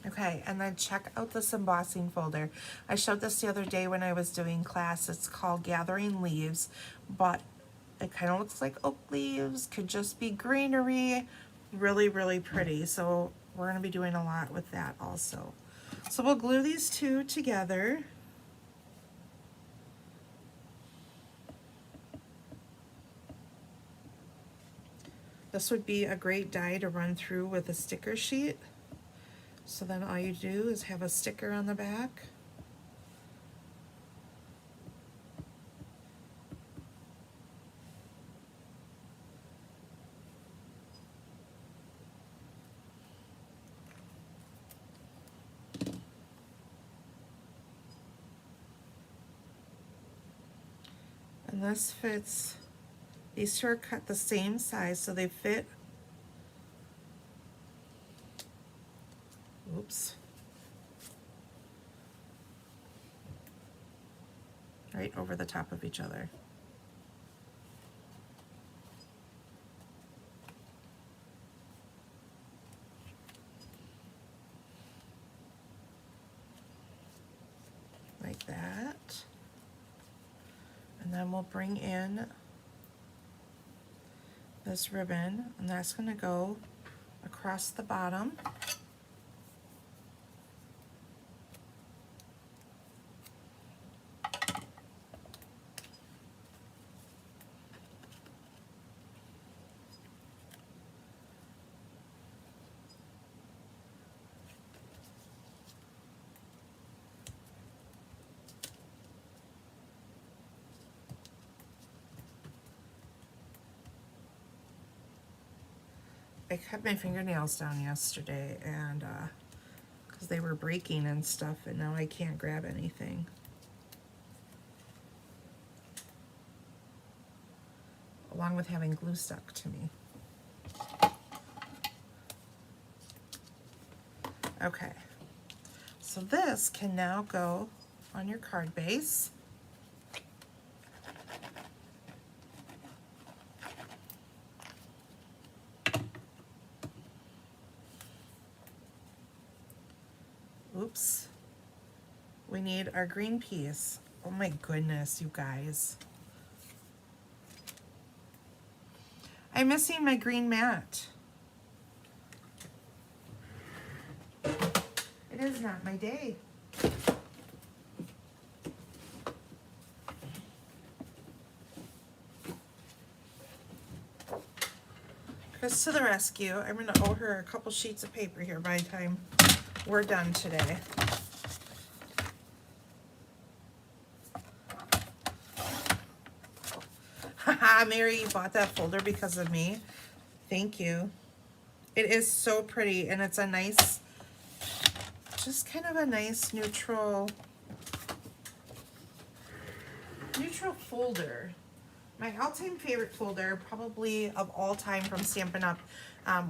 Okay, and then check out this embossing folder. I showed this the other day when I was doing class. It's called Gathering Leaves, but it kind of looks like oak leaves, could just be greenery. Really, really pretty. So we're gonna be doing a lot with that also. So we'll glue these two together. This would be a great die to run through with a sticker sheet. So then all you do is have a sticker on the back. And this fits, these two are cut the same size, so they fit. Oops. Right over the top of each other. Like that. And then we'll bring in this ribbon, and that's going to go across the bottom. I cut my fingernails down yesterday, and because they were breaking and stuff, and now I can't grab anything. Along with having glue stuck to me. Okay, so this can now go on your card base. Oops, we need our green piece. Oh my goodness, you guys. I'm missing my green mat. It is not my day. Chris to the rescue. I'm going to owe her a couple sheets of paper here by the time we're done today. Haha, Mary, you bought that folder because of me. Thank you. It is so pretty, and it's a nice, just kind of a nice neutral folder. My all-time favorite folder, probably of all time from Stampin' Up,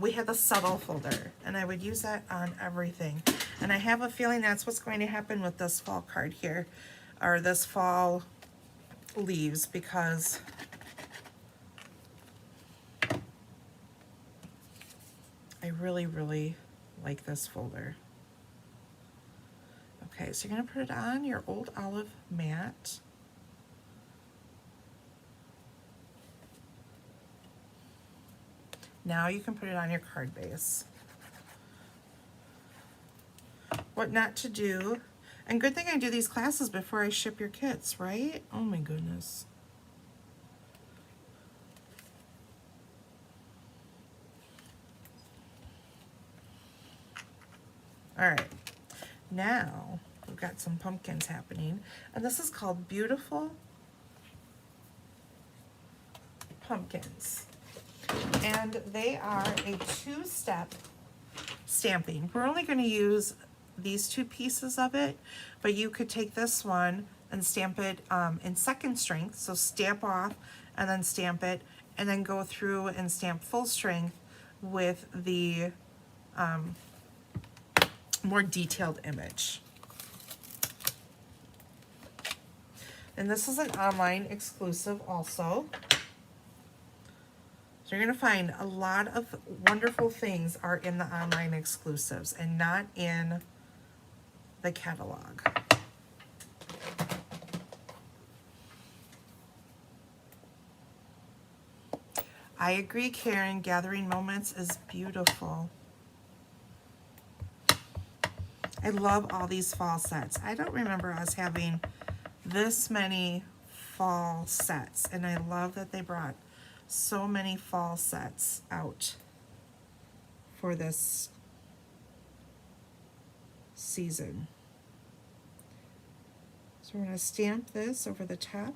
we had the subtle folder, and I would use that on everything. And I have a feeling that's what's going to happen with this fall card here, or this fall leaves, because I really, really like this folder. Okay, so you're gonna put it on your old olive mat. Now you can put it on your card base. What not to do, and good thing I do these classes before I ship your kits, right? Oh my goodness. All right, now we've got some pumpkins happening, and this is called Beautiful Pumpkins. And they are a two-step stamping. We're only going to use these two pieces of it, but you could take this one and stamp it in second strength, so stamp off and then stamp it, and then go through and stamp full strength with the more detailed image. And this is an online exclusive also. So you're gonna find a lot of wonderful things are in the online exclusives and not in the catalog. I agree, Karen, Gathering Moments is beautiful. I love all these fall sets. I don't remember us having this many fall sets, and I love that they brought so many fall sets out for this season. So we're going to stamp this over the top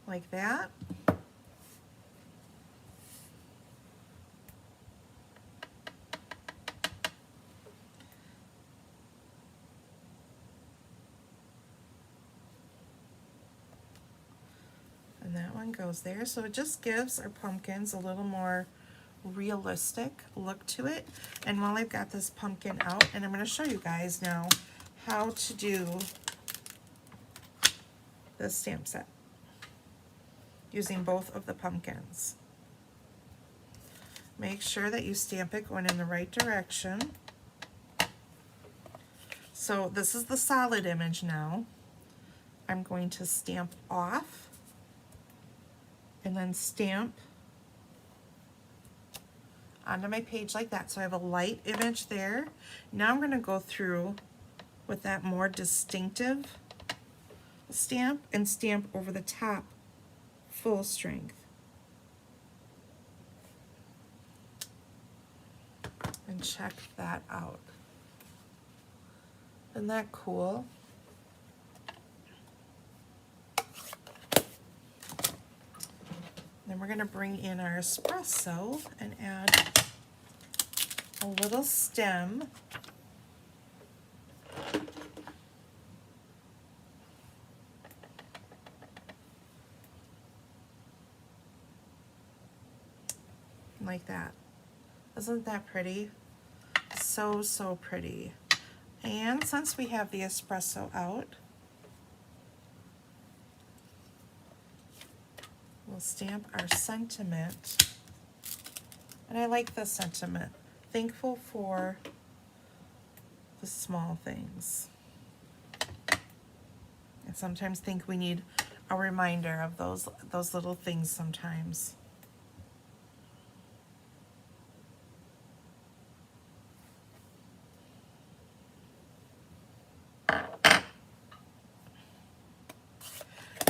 like that. And that one goes there. So it just gives our pumpkins a little more realistic look to it. And while I've got this pumpkin out, and I'm going to show you guys now how to do this stamp set using both of the pumpkins. Make sure that you stamp it going in the right direction. So this is the solid image now. I'm going to stamp off and then stamp onto my page like that. So I have a light image there. Now I'm going to go through with that more distinctive stamp and stamp over the top full strength. And check that out. Isn't that cool? Then we're going to bring in our espresso and add a little stem. Like that. Isn't that pretty? So, so pretty. And since we have the espresso out, we'll stamp our sentiment. And I like this sentiment. Thankful for the small things. I sometimes think we need a reminder of those little things sometimes.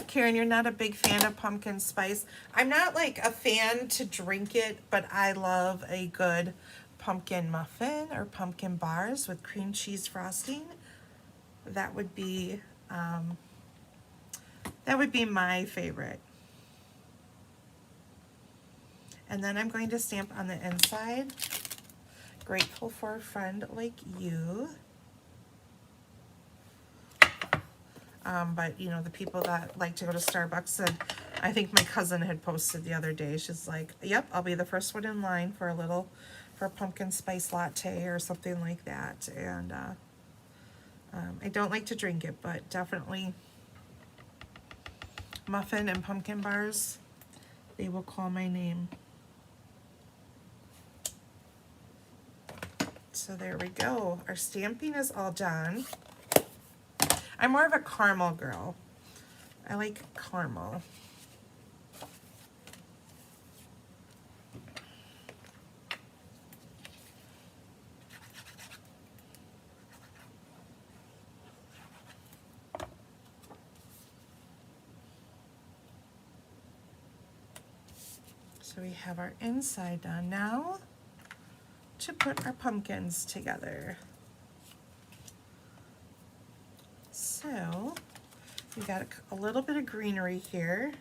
Karen, you're not a big fan of pumpkin spice. I'm not like a fan to drink it, but I love a good pumpkin muffin or pumpkin bars with cream cheese frosting. That would be my favorite. And then I'm going to stamp on the inside, grateful for a friend like you. But you know, the people that like to go to Starbucks, and I think my cousin had posted the other day, she's like, yep, I'll be the first one in line for a pumpkin spice latte or something like that. And I don't like to drink it, but definitely muffin and pumpkin bars, they will call my name. So there we go. Our stamping is all done. I'm more of a caramel girl. I like caramel. So we have our inside done. Now to put our pumpkins together. So we got a little bit of greenery here,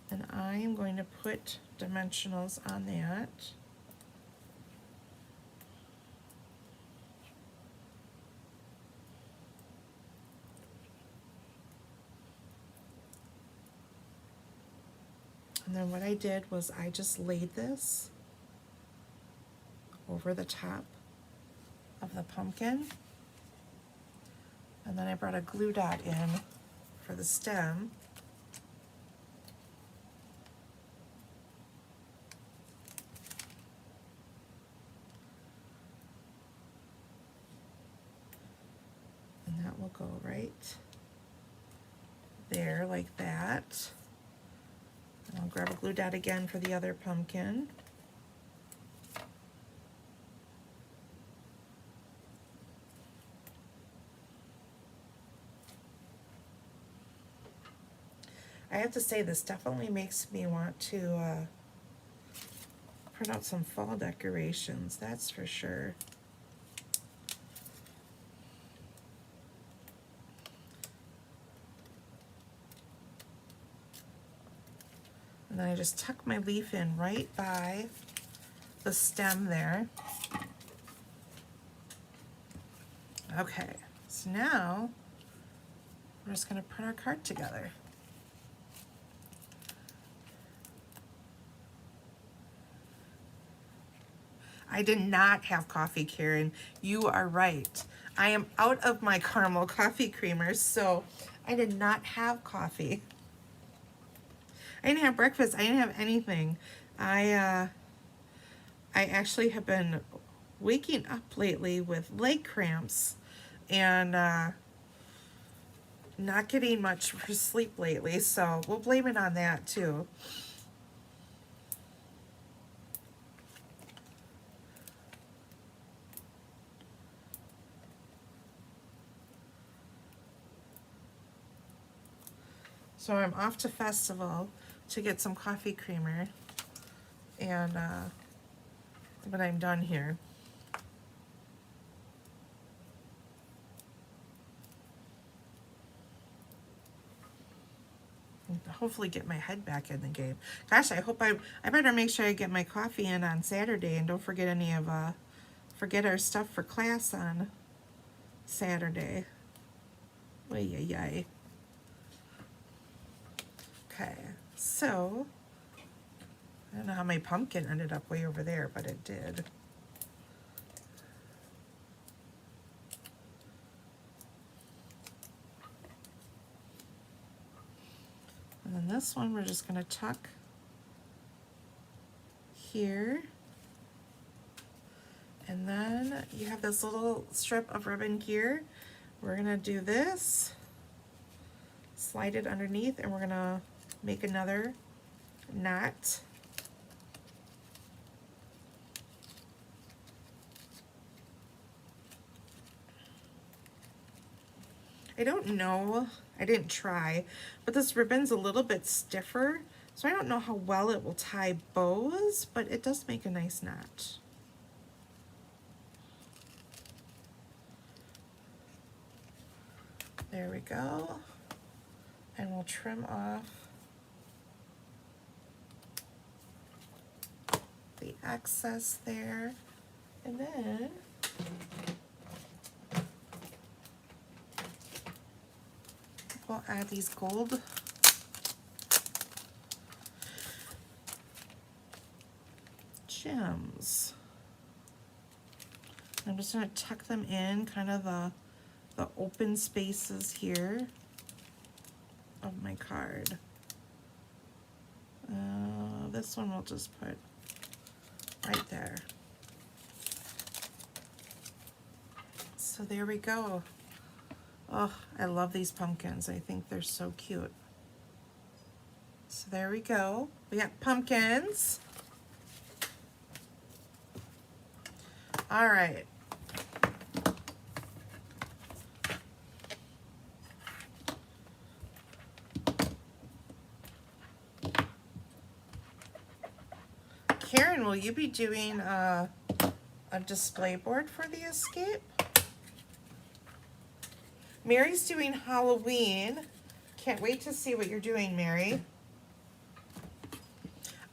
and I am going to put dimensionals on that. And then what I did was I just laid this over the top of the pumpkin. And then I brought a glue dot in for the stem. And that will go right there like that. And I'll grab a glue dot again for the other pumpkin. I have to say, this definitely makes me want to print out some fall decorations, that's for sure. And then I just tuck my leaf in right by the stem there. Okay, so now we're just going to put our card together. I did not have coffee, Karen. You are right. I am out of my caramel coffee creamers, so I did not have coffee. I didn't have breakfast. I didn't have anything. I actually have been waking up lately with leg cramps and not getting much for sleep lately, so we'll blame it on that too. So I'm off to Festival to get some coffee creamer, and when I'm done here, hopefully get my head back in the game. Gosh, I better make sure I get my coffee in on Saturday and don't forget forget our stuff for class on Saturday. Ay. Okay, so I don't know how my pumpkin ended up way over there, but it did. And then this one we're just going to tuck here. And then you have this little strip of ribbon here. We're gonna do this, slide it underneath, and we're gonna make another knot. I don't know, I didn't try, but this ribbon's a little bit stiffer, so I don't know how well it will tie bows, but it does make a nice knot. There we go. And we'll trim off the excess there. And then we'll add these gold gems. I'm just going to tuck them in kind of the open spaces here of my card. This one we'll just put right there. So there we go. Oh, I love these pumpkins. I think they're so cute. So there we go. We got pumpkins. All right. Karen, will you be doing a display board for the escape? Mary's doing Halloween. Can't wait to see what you're doing, Mary.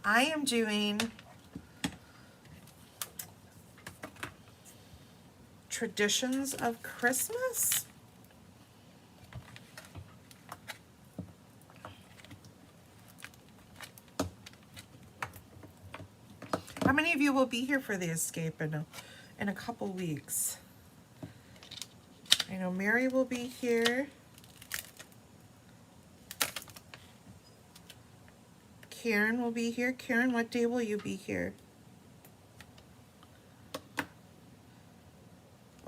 I am doing traditions of Christmas. How many of you will be here for the escape in a couple weeks? I know Mary will be here. Karen will be here. Karen, what day will you be here?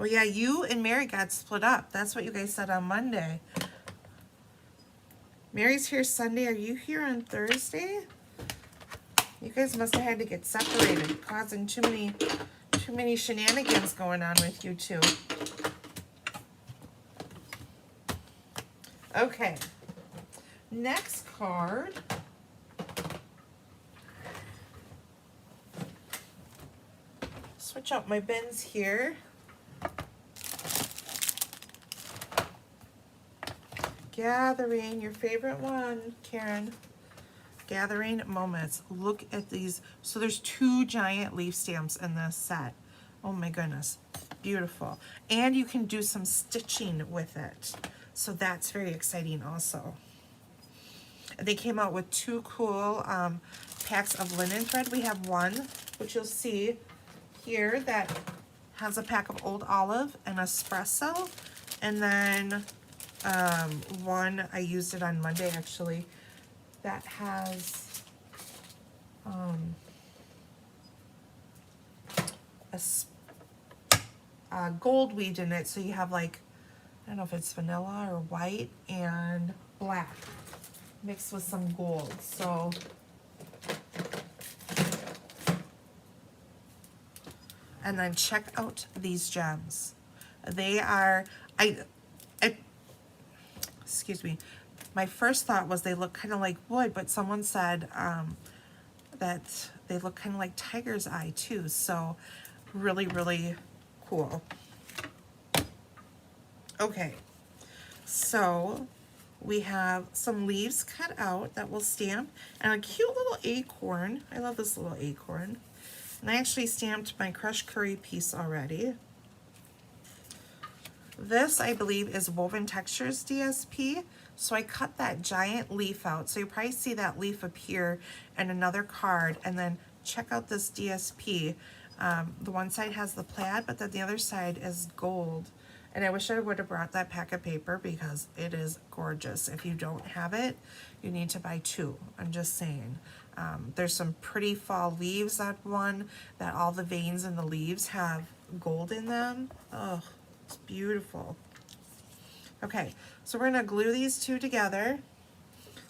Oh yeah, you and Mary got split up. That's what you guys said on Monday. Mary's here Sunday. Are you here on Thursday? You guys must have had to get separated, causing too many shenanigans going on with you two. Okay. Next card. Switch out my bins here. Gathering, your favorite one, Karen. Gathering moments. Look at these. So there's 2 giant leaf stamps in this set. Oh my goodness. Beautiful. And you can do some stitching with it. So that's very exciting also. They came out with 2 cool packs of linen thread. We have one, which you'll see here, that has a pack of Old Olive and espresso. And then one, I used it on Monday actually, that has a gold weed in it. So you have like, I don't know if it's vanilla or white and black mixed with some gold. So and then check out these gems. They are, excuse me, my first thought was they look kind of like wood, but someone said that they look kind of like tiger's eye too. So really, really cool. Okay, so we have some leaves cut out that we'll stamp and a cute little acorn. I love this little acorn. And I actually stamped my crushed curry piece already. This, I believe, is Woven Textures DSP. So I cut that giant leaf out. So you probably see that leaf appear in another card. And then check out this DSP. The one side has the plaid, but then the other side is gold. And I wish I would have brought that pack of paper because it is gorgeous. If you don't have it, you need to buy 2. I'm just saying. There's some pretty fall leaves on one that all the veins in the leaves have gold in them. Oh, it's beautiful. Okay, so we're gonna glue these two together.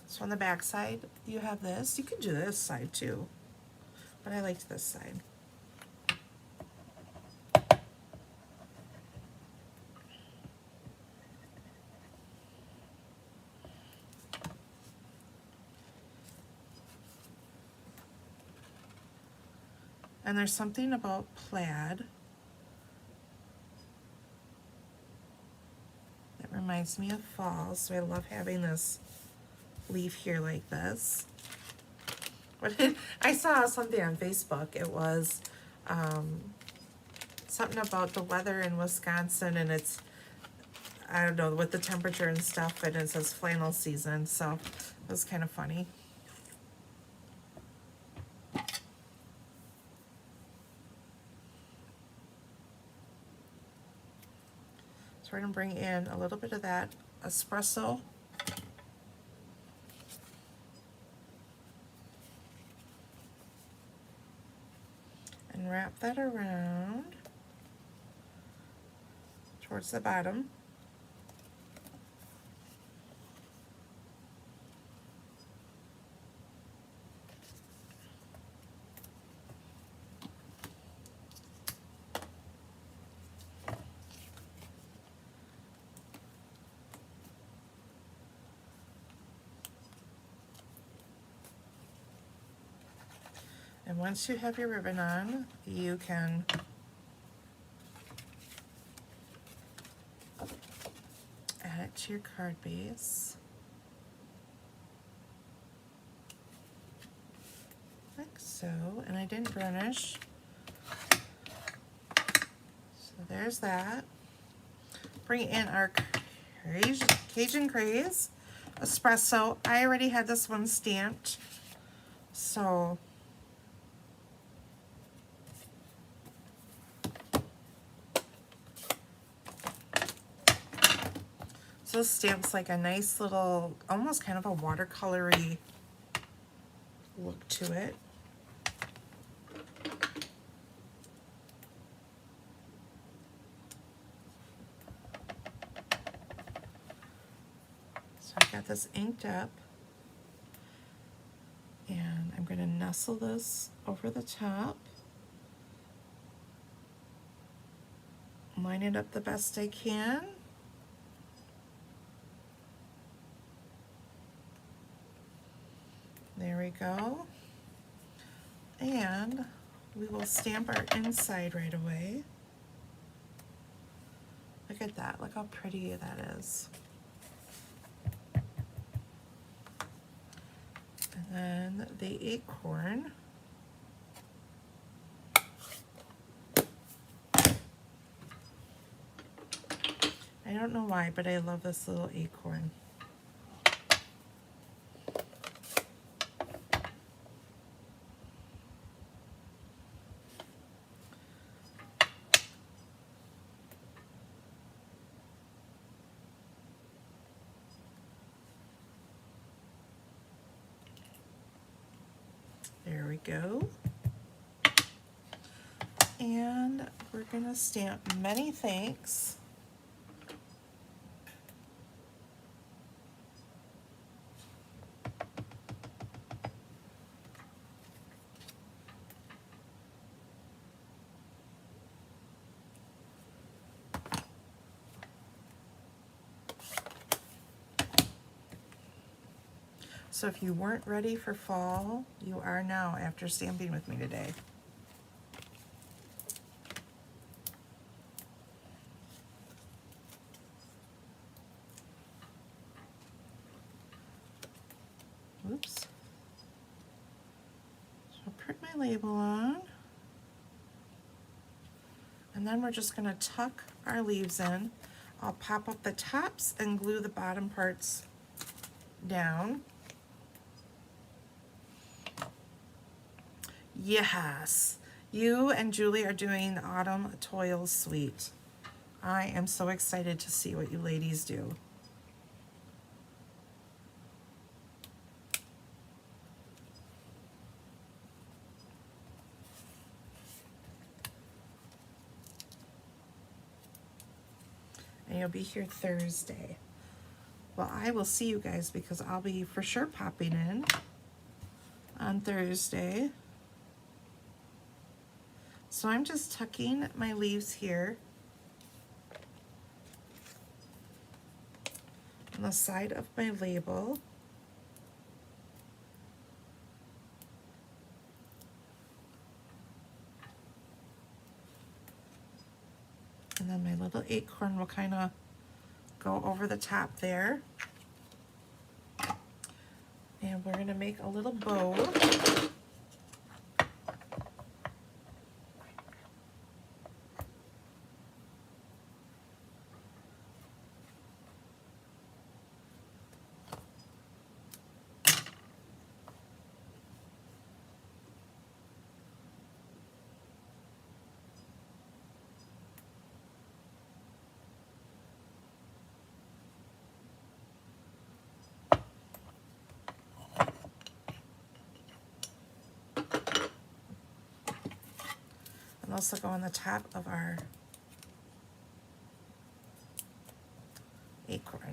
So on the back side, you have this. You can do this side too, but I liked this side. And there's something about plaid that reminds me of fall, so I love having this leaf here like this. But I saw something on Facebook. It was something about the weather in Wisconsin, and it's, I don't know, with the temperature and stuff, and it says flannel season, so it was kind of funny. So we're gonna bring in a little bit of that espresso. And wrap that around towards the bottom. And once you have your ribbon on, you can add it to your card base. Like so, and I didn't burnish. So there's that. Bring in our Cajun Craze espresso. I already had this one stamped, so this stamp's like a nice little, almost kind of a watercolory look to it. So I've got this inked up, and I'm going to nestle this over the top, line it up the best I can. There we go. And we will stamp our inside right away. Look at that, look how pretty that is. And then the acorn. I don't know why, but I love this little acorn. There we go. And we're gonna stamp many thanks. So if you weren't ready for fall, you are now after stamping with me today. Oops. So I'll print my label on. And then we're just gonna tuck our leaves in. I'll pop up the tops and glue the bottom parts down. Yes, you and Julie are doing the Autumn Toils Suite. I am so excited to see what you ladies do. you'll be here Thursday. Well, I will see you guys because I'll be for sure popping in on Thursday. So I'm just tucking my leaves here on the side of my label. And then my little acorn will kind of go over the top there. And we're going to make a little bow. And also go on the top of our acorn.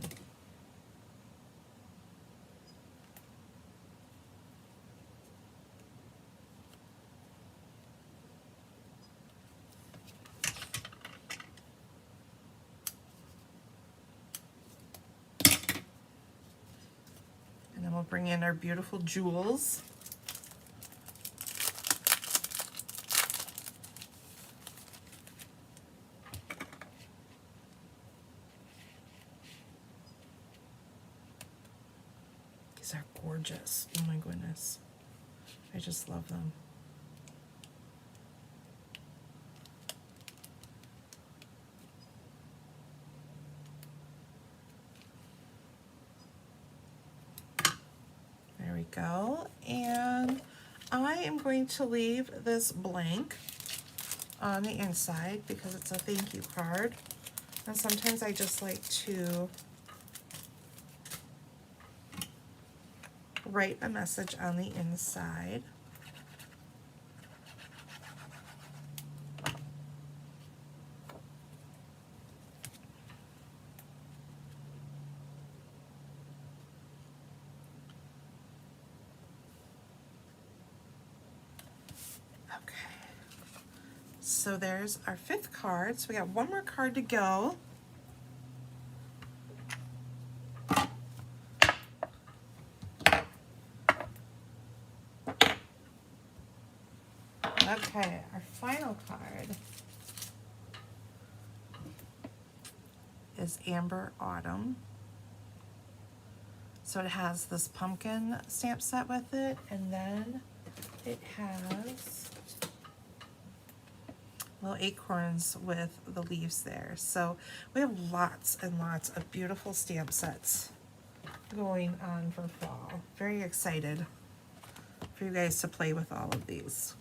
And then we'll bring in our beautiful jewels. These are gorgeous. Oh my goodness. I just love them. There we go. And I am going to leave this blank on the inside because it's a thank you card. And sometimes I just like to write a message on the inside. Okay, so there's our 5th card. So we got one more card to go. Okay, our final card is Amber Autumn. So it has this pumpkin stamp set with it, and then it has little acorns with the leaves there. So we have lots and lots of beautiful stamp sets going on for fall. Very excited for you guys to play with all of these.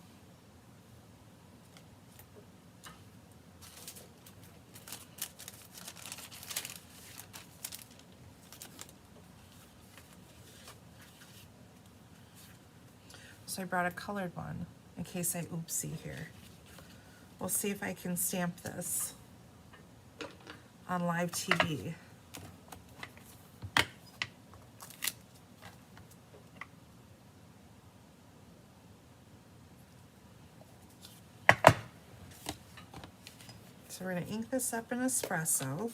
So I brought a colored one in case I oopsie here. We'll see if I can stamp this on live TV. So we're going to ink this up in espresso.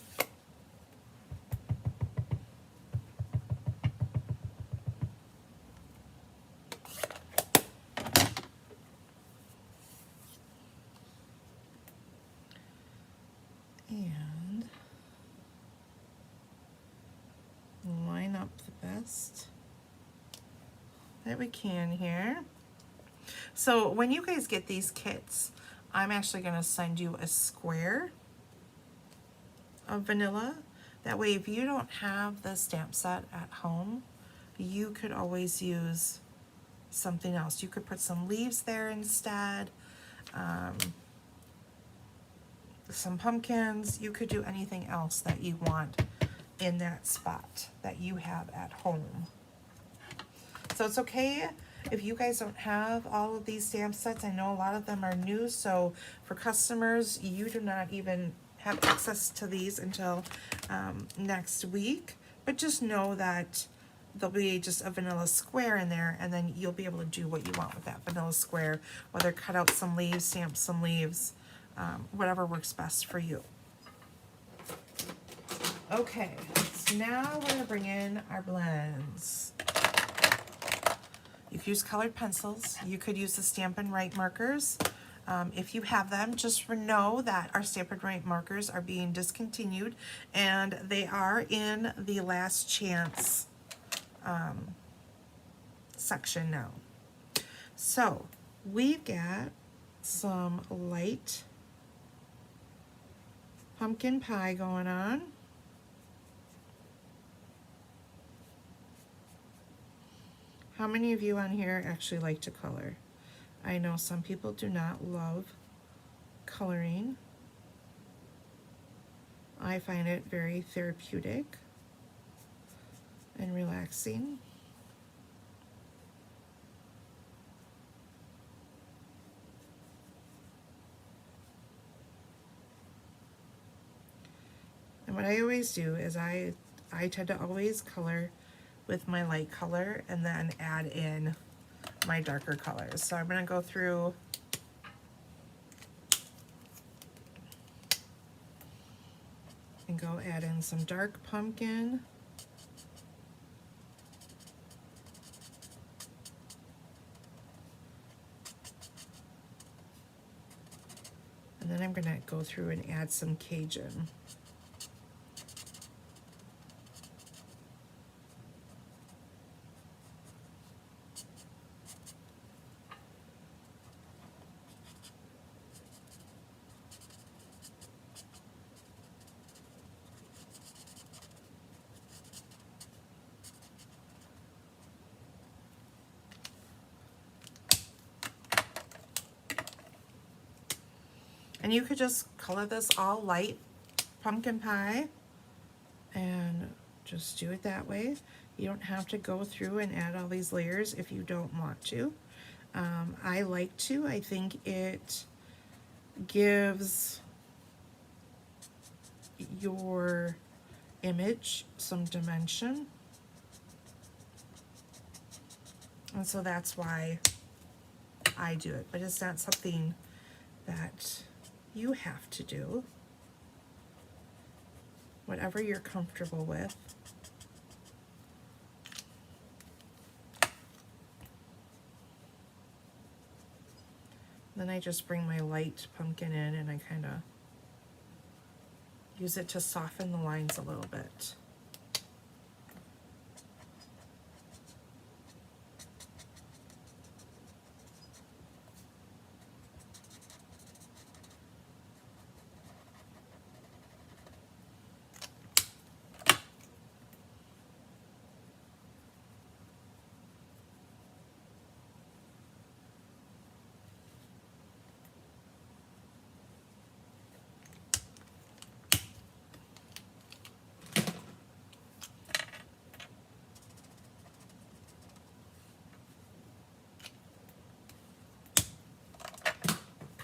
And line up the best that we can here. So when you guys get these kits, I'm actually going to send you a square of vanilla. That way, if you don't have the stamp set at home, you could always use something else. You could put some leaves there instead, some pumpkins. You could do anything else that you want in that spot that you have at home. So it's okay if you guys don't have all of these stamp sets. I know a lot of them are new, so for customers, you do not even have access to these until next week, but just know that there'll be just a vanilla square in there, and then you'll be able to do what you want with that vanilla square, whether cut out some leaves, stamp some leaves, whatever works best for you. Okay, so now we're gonna bring in our blends. You could use colored pencils. You could use the Stampin' Write markers. If you have them, just know that our Stampin' Write markers are being discontinued, and they are in the last chance section now. So we've got some light pumpkin pie going on. How many of you on here actually like to color? I know some people do not love coloring. I find it very therapeutic and relaxing. And what I always do is I tend to always color with my light color and then add in my darker colors. So I'm going to go through and go add in some dark pumpkin. And then I'm going to go through and add some Cajun. And you could just color this all light pumpkin pie and just do it that way. You don't have to go through and add all these layers if you don't want to. I like to. I think it gives your image some dimension. And so that's why I do it. But it's not something that you have to do. Whatever you're comfortable with. Then I just bring my light pumpkin in and I kind of use it to soften the lines a little bit.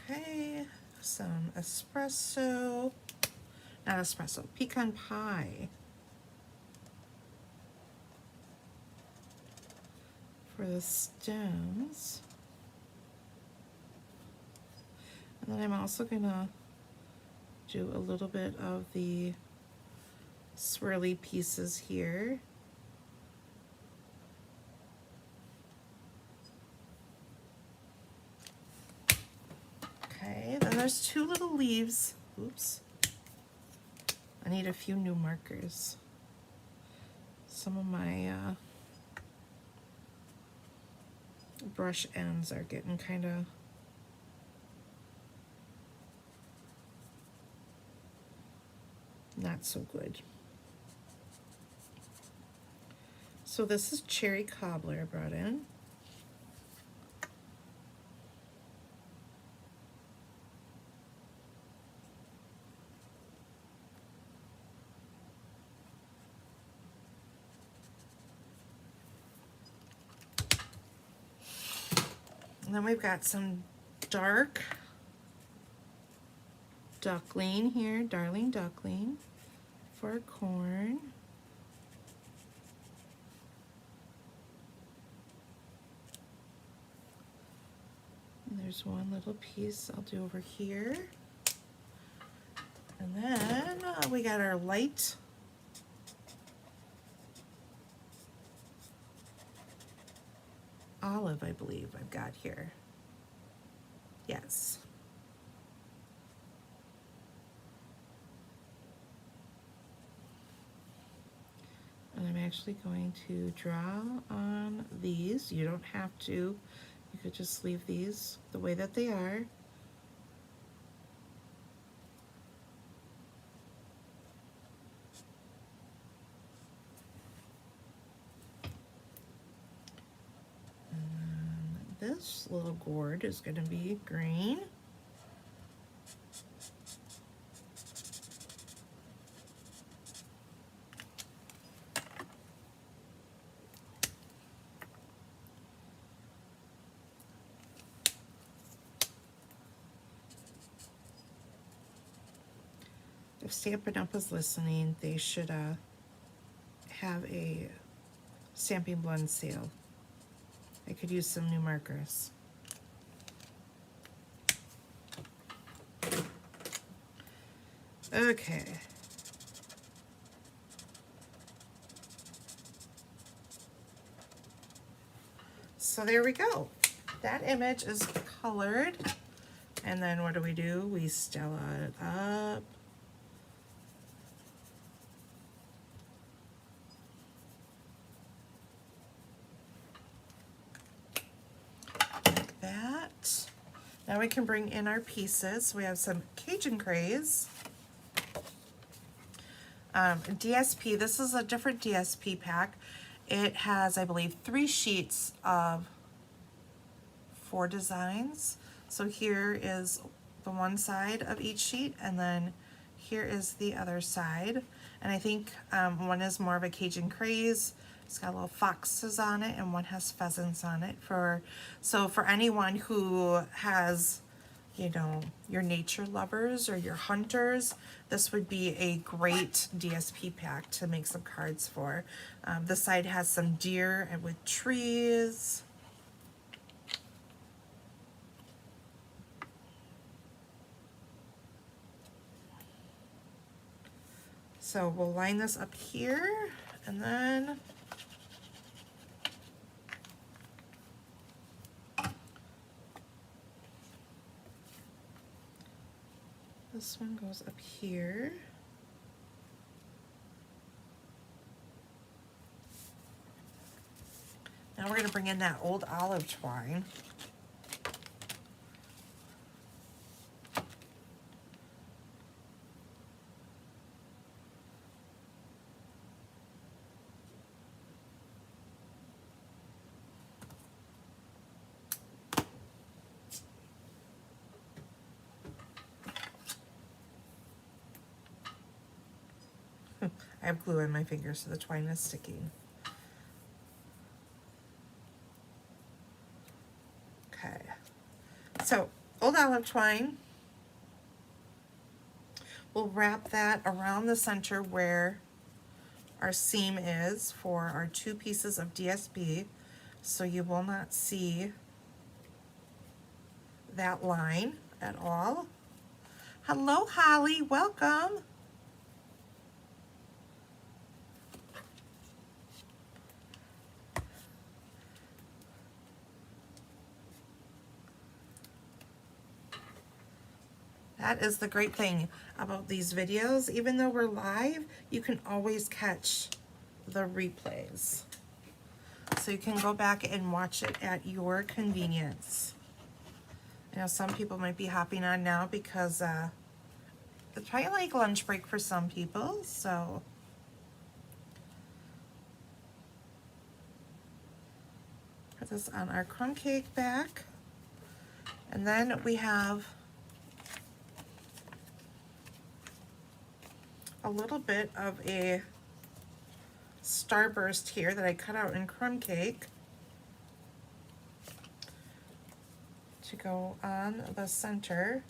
Okay, some espresso, not espresso, pecan pie for the stems. And then I'm also gonna do a little bit of the swirly pieces here. Okay, then there's two little leaves. Oops. I need a few new markers. Some of my brush ends are getting kind of not so good. So this is cherry cobbler I brought in. And then we've got some dark duckling here, darling duckling for corn. And there's one little piece I'll do over here. And then we got our light olive, I believe I've got here. Yes. And I'm actually going to draw on these. You don't have to. You could just leave these the way that they are. This little gourd is going to be green. If Stampin' Up! Is listening, they should have a stamping blend sale. I could use some new markers. Okay. So there we go. That image is colored. And then what do? We stella it up. Like that. Now we can bring in our pieces. We have some Cajun Craze. DSP, this is a different DSP pack. It has, I believe, 3 sheets of 4 designs. So here is the one side of each sheet, and then here is the other side. And I think one is more of a Cajun Craze. It's got little foxes on it, and one has pheasants on it. So for anyone who has, you know, your nature lovers or your hunters, this would be a great DSP pack to make some cards for. This side has some deer and with trees. So we'll line this up here, and then this one goes up here. Now we're going to bring in that old olive twine. I have glue on my fingers, so the twine is sticking. Okay, so old olive twine. We'll wrap that around the center where our seam is for our 2 pieces of DSP, so you will not see that line at all. Hello, Holly, welcome. That is the great thing about these videos. Even though we're live, you can always catch the replays. So you can go back and watch it at your convenience. I know some people might be hopping on now because it's probably like lunch break for some people, so. Put this on our crumb cake back. And then we have a little bit of a starburst here that I cut out in crumb cake to go on the center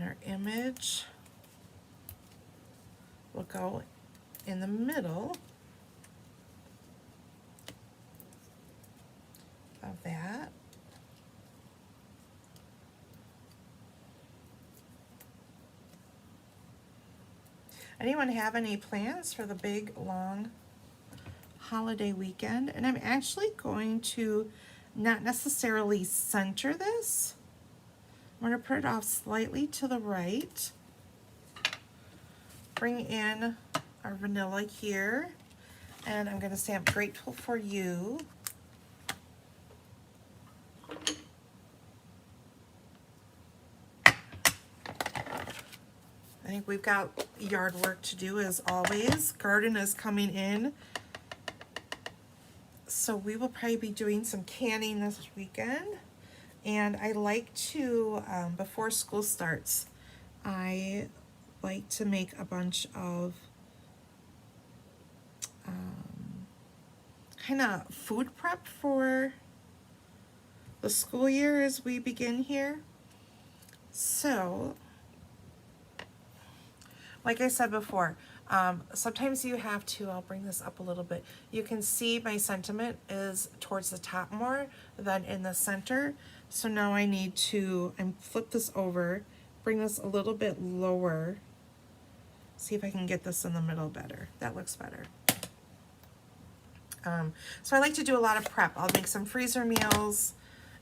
our image will go in the middle of that. Anyone have any plans for the big, long holiday weekend? And I'm actually going to not necessarily center this. I'm going to put it off slightly to the right. Bring in our vanilla here. And I'm going to stamp Grateful for You. I think we've got yard work to do as always. Garden is coming in. So we will probably be doing some canning this weekend. And I like to, before school starts, I like to make a bunch of kind of food prep for the school year as we begin here. So, like I said before, sometimes you have to, I'll bring this up a little bit, you can see my sentiment is towards the top more than in the center. So now I need to, flip this over, bring this a little bit lower, see if I can get this in the middle better. That looks better. So I like to do a lot of prep. I'll make some freezer meals.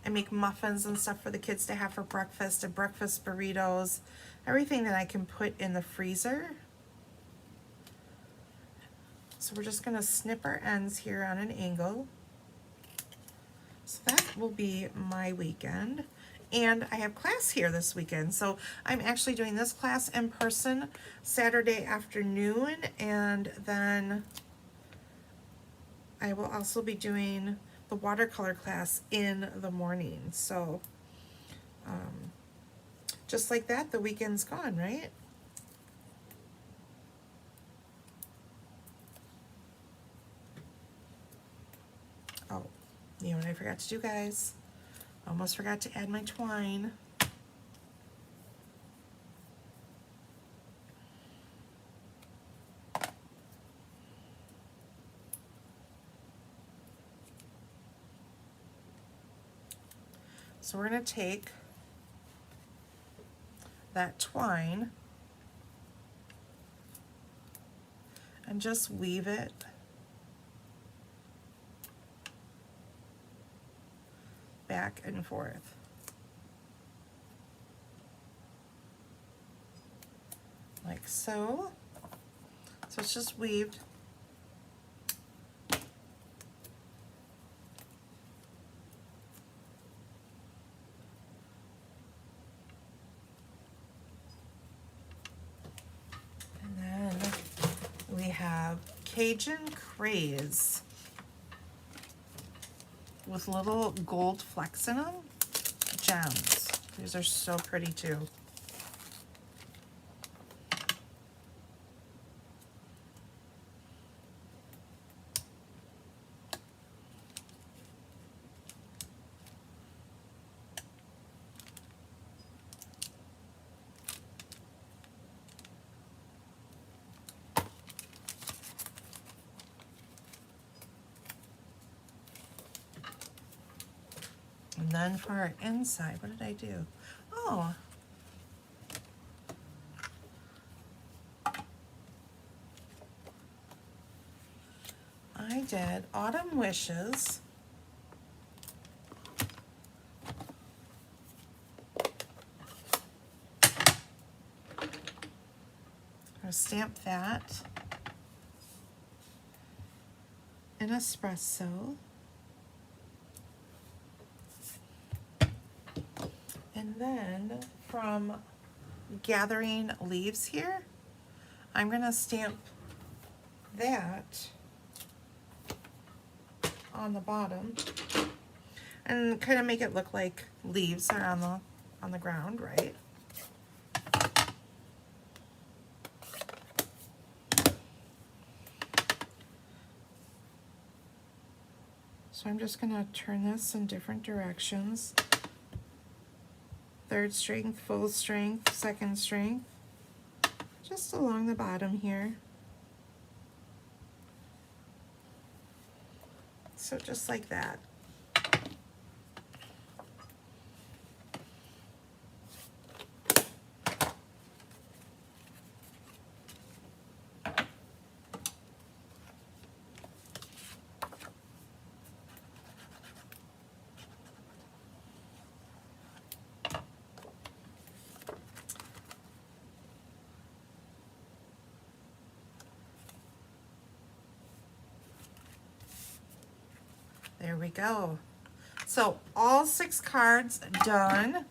I make muffins and stuff for the kids to have for breakfast, and breakfast burritos, everything that I can put in the freezer. So we're just going to snip our ends here on an angle. So that will be my weekend. And I have class here this weekend. So I'm actually doing this class in person Saturday afternoon, and then I will also be doing the watercolor class in the morning. So just like that, the weekend's gone, right? Oh, you know what I forgot to do, guys? Almost forgot to add my twine. So we're going to take that twine and just weave it back and forth. Like so. So it's just weaved. And then we have Cajun Craze with little gold flecks in them. Gems. These are so pretty too. And then for our inside, what did I do? Oh. I did Autumn Wishes. I'll stamp that in espresso. And then from Gathering Leaves here, I'm going to stamp that on the bottom and kind of make it look like leaves are on the ground, right? So I'm just going to turn this in different directions. third strength, full strength, second strength, just along the bottom here. So just like that. There we go. So all 6 cards done.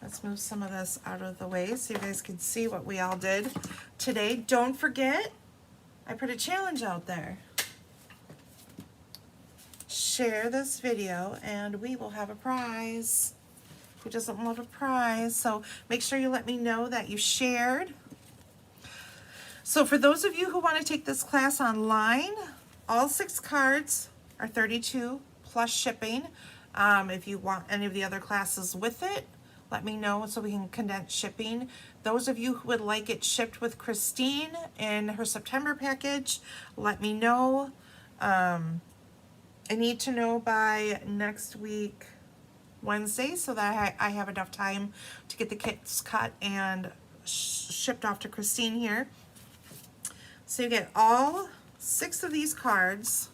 Let's move some of this out of the way so you guys can see what we all did today. Don't forget, I put a challenge out there. Share this video and we will have a prize. Who doesn't love a prize? So make sure you let me know that you shared. So for those of you who want to take this class online, all 6 cards are $32 plus shipping. If you want any of the other classes with it, let me know so we can condense shipping. Those of you who would like it shipped with Christine in her September package, let me know. I need to know by next week, Wednesday, so that I have enough time to get the kits cut and shipped off to Christine here. So you get all 6 of these cards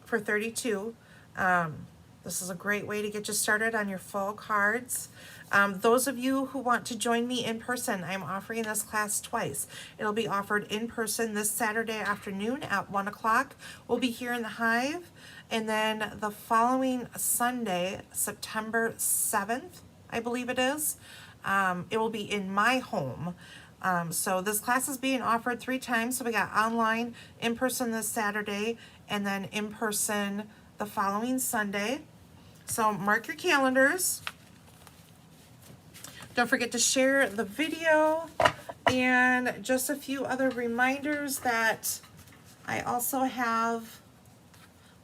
for $32. This is a great way to get you started on your fall cards. Those of you who want to join me in person, I'm offering this class twice. It'll be offered in person this Saturday afternoon at 1 o'clock. We'll be here in the Hive. And then the following Sunday, September 7th, I believe it is, it will be in my home. So this class is being offered 3 times. So we got online, in person this Saturday, and then in person the following Sunday. So mark your calendars. Don't forget to share the video, and just a few other reminders that I also have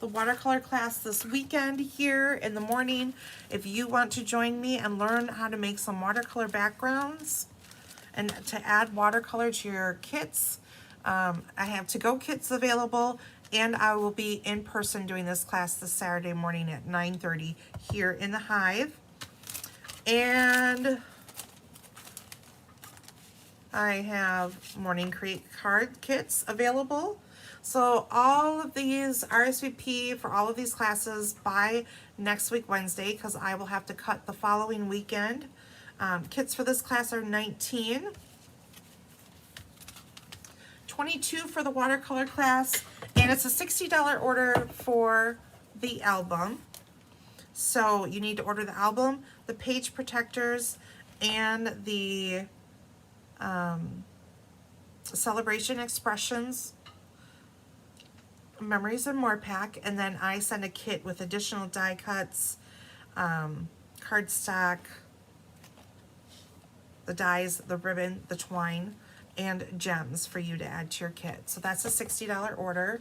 the watercolor class this weekend here in the morning. If you want to join me and learn how to make some watercolor backgrounds and to add watercolor to your kits, I have to-go kits available, and I will be in person doing this class this Saturday morning at 9:30 here in the Hive. And I have Morning Create card kits available. So all of these RSVP for all of these classes by next week Wednesday, because I will have to cut the following weekend. Kits for this class are $19. $22 for the watercolor class, and it's a $60 order for the album. So you need to order the album, the page protectors, and the Celebration Expressions Memories and More pack, and then I send a kit with additional die cuts, cardstock, the dies, the ribbon, the twine, and gems for you to add to your kit. So that's a $60 order.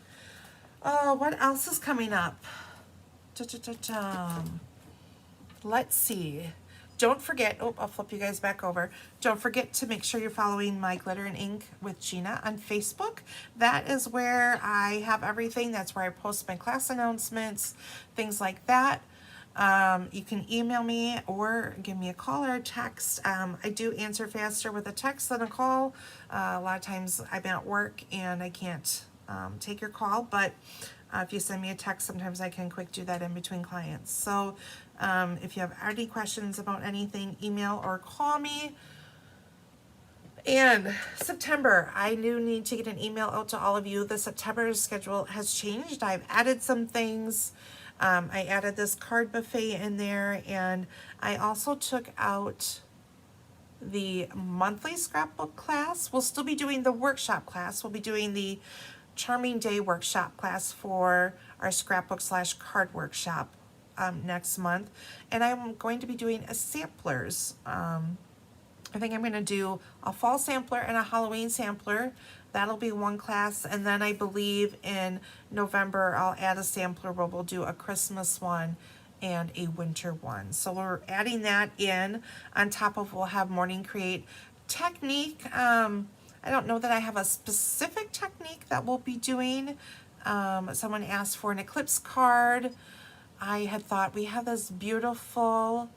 Oh, what else is coming up? Let's see. Don't forget, oh, I'll flip you guys back over. Don't forget to make sure you're following my Glitter and Ink with Gina on Facebook. That is where I have everything. That's where I post my class announcements, things like that. You can email me or give me a call or a text. I do answer faster with a text than a call. A lot of times I'm at work and I can't take your call, but if you send me a text, sometimes I can quick do that in between clients. So if you have any questions about anything, email or call me. And September, I do need to get an email out to all of you. The September schedule has changed. I've added some things. I added this card buffet in there, and I also took out the monthly scrapbook class. We'll still be doing the workshop class. We'll be doing the Charming Day workshop class for our scrapbook / card workshop next month. And I'm going to be doing a samplers. I think I'm going to do a fall sampler and a Halloween sampler. That'll be one class, and then I believe in November I'll add a sampler where we'll do a Christmas one and a winter one. So we're adding that in on top of we'll have Morning Create technique. I don't know that I have a specific technique that we'll be doing. Someone asked for an eclipse card. I had thought we have this beautiful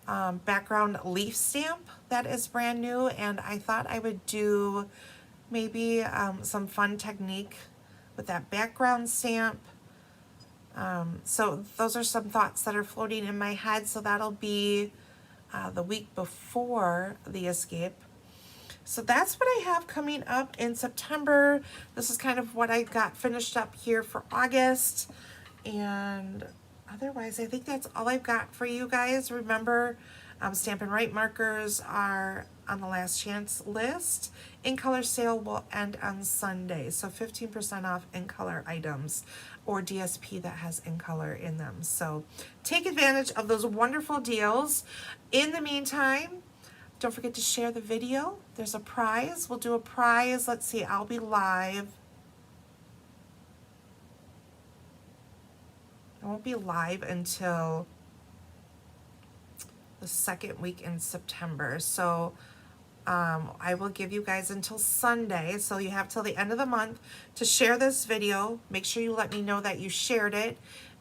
background leaf stamp that is brand new, and I thought I would do maybe some fun technique with that background stamp. So those are some thoughts that are floating in my head. So that'll be the week before the escape. So that's what I have coming up in September. This is kind of what I got finished up here for August. And otherwise, I think that's all I've got for you guys. Remember, Stampin' Write markers are on the last chance list. In color sale will end on Sunday, so 15% off in color items or DSP that has in color in them. So take advantage of those wonderful deals. In the meantime, don't forget to share the video. There's a prize. We'll do a prize. Let's see, I'll be live. I won't be live until the second week in September. So I will give you guys until Sunday. So you have till the end of the month to share this video. Make sure you let me know that you shared it.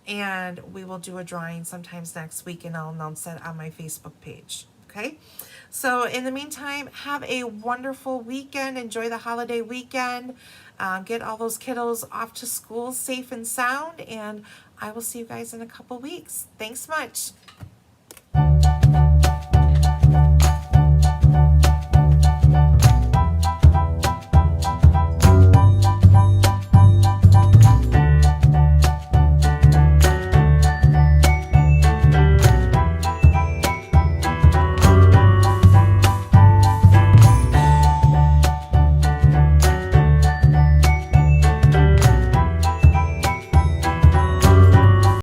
And we will do a drawing sometimes next week, and I'll announce it on my Facebook page. Okay? So in the meantime, have a wonderful weekend. Enjoy the holiday weekend. Get all those kiddos off to school safe and sound. And I will see you guys in a couple weeks. Thanks much.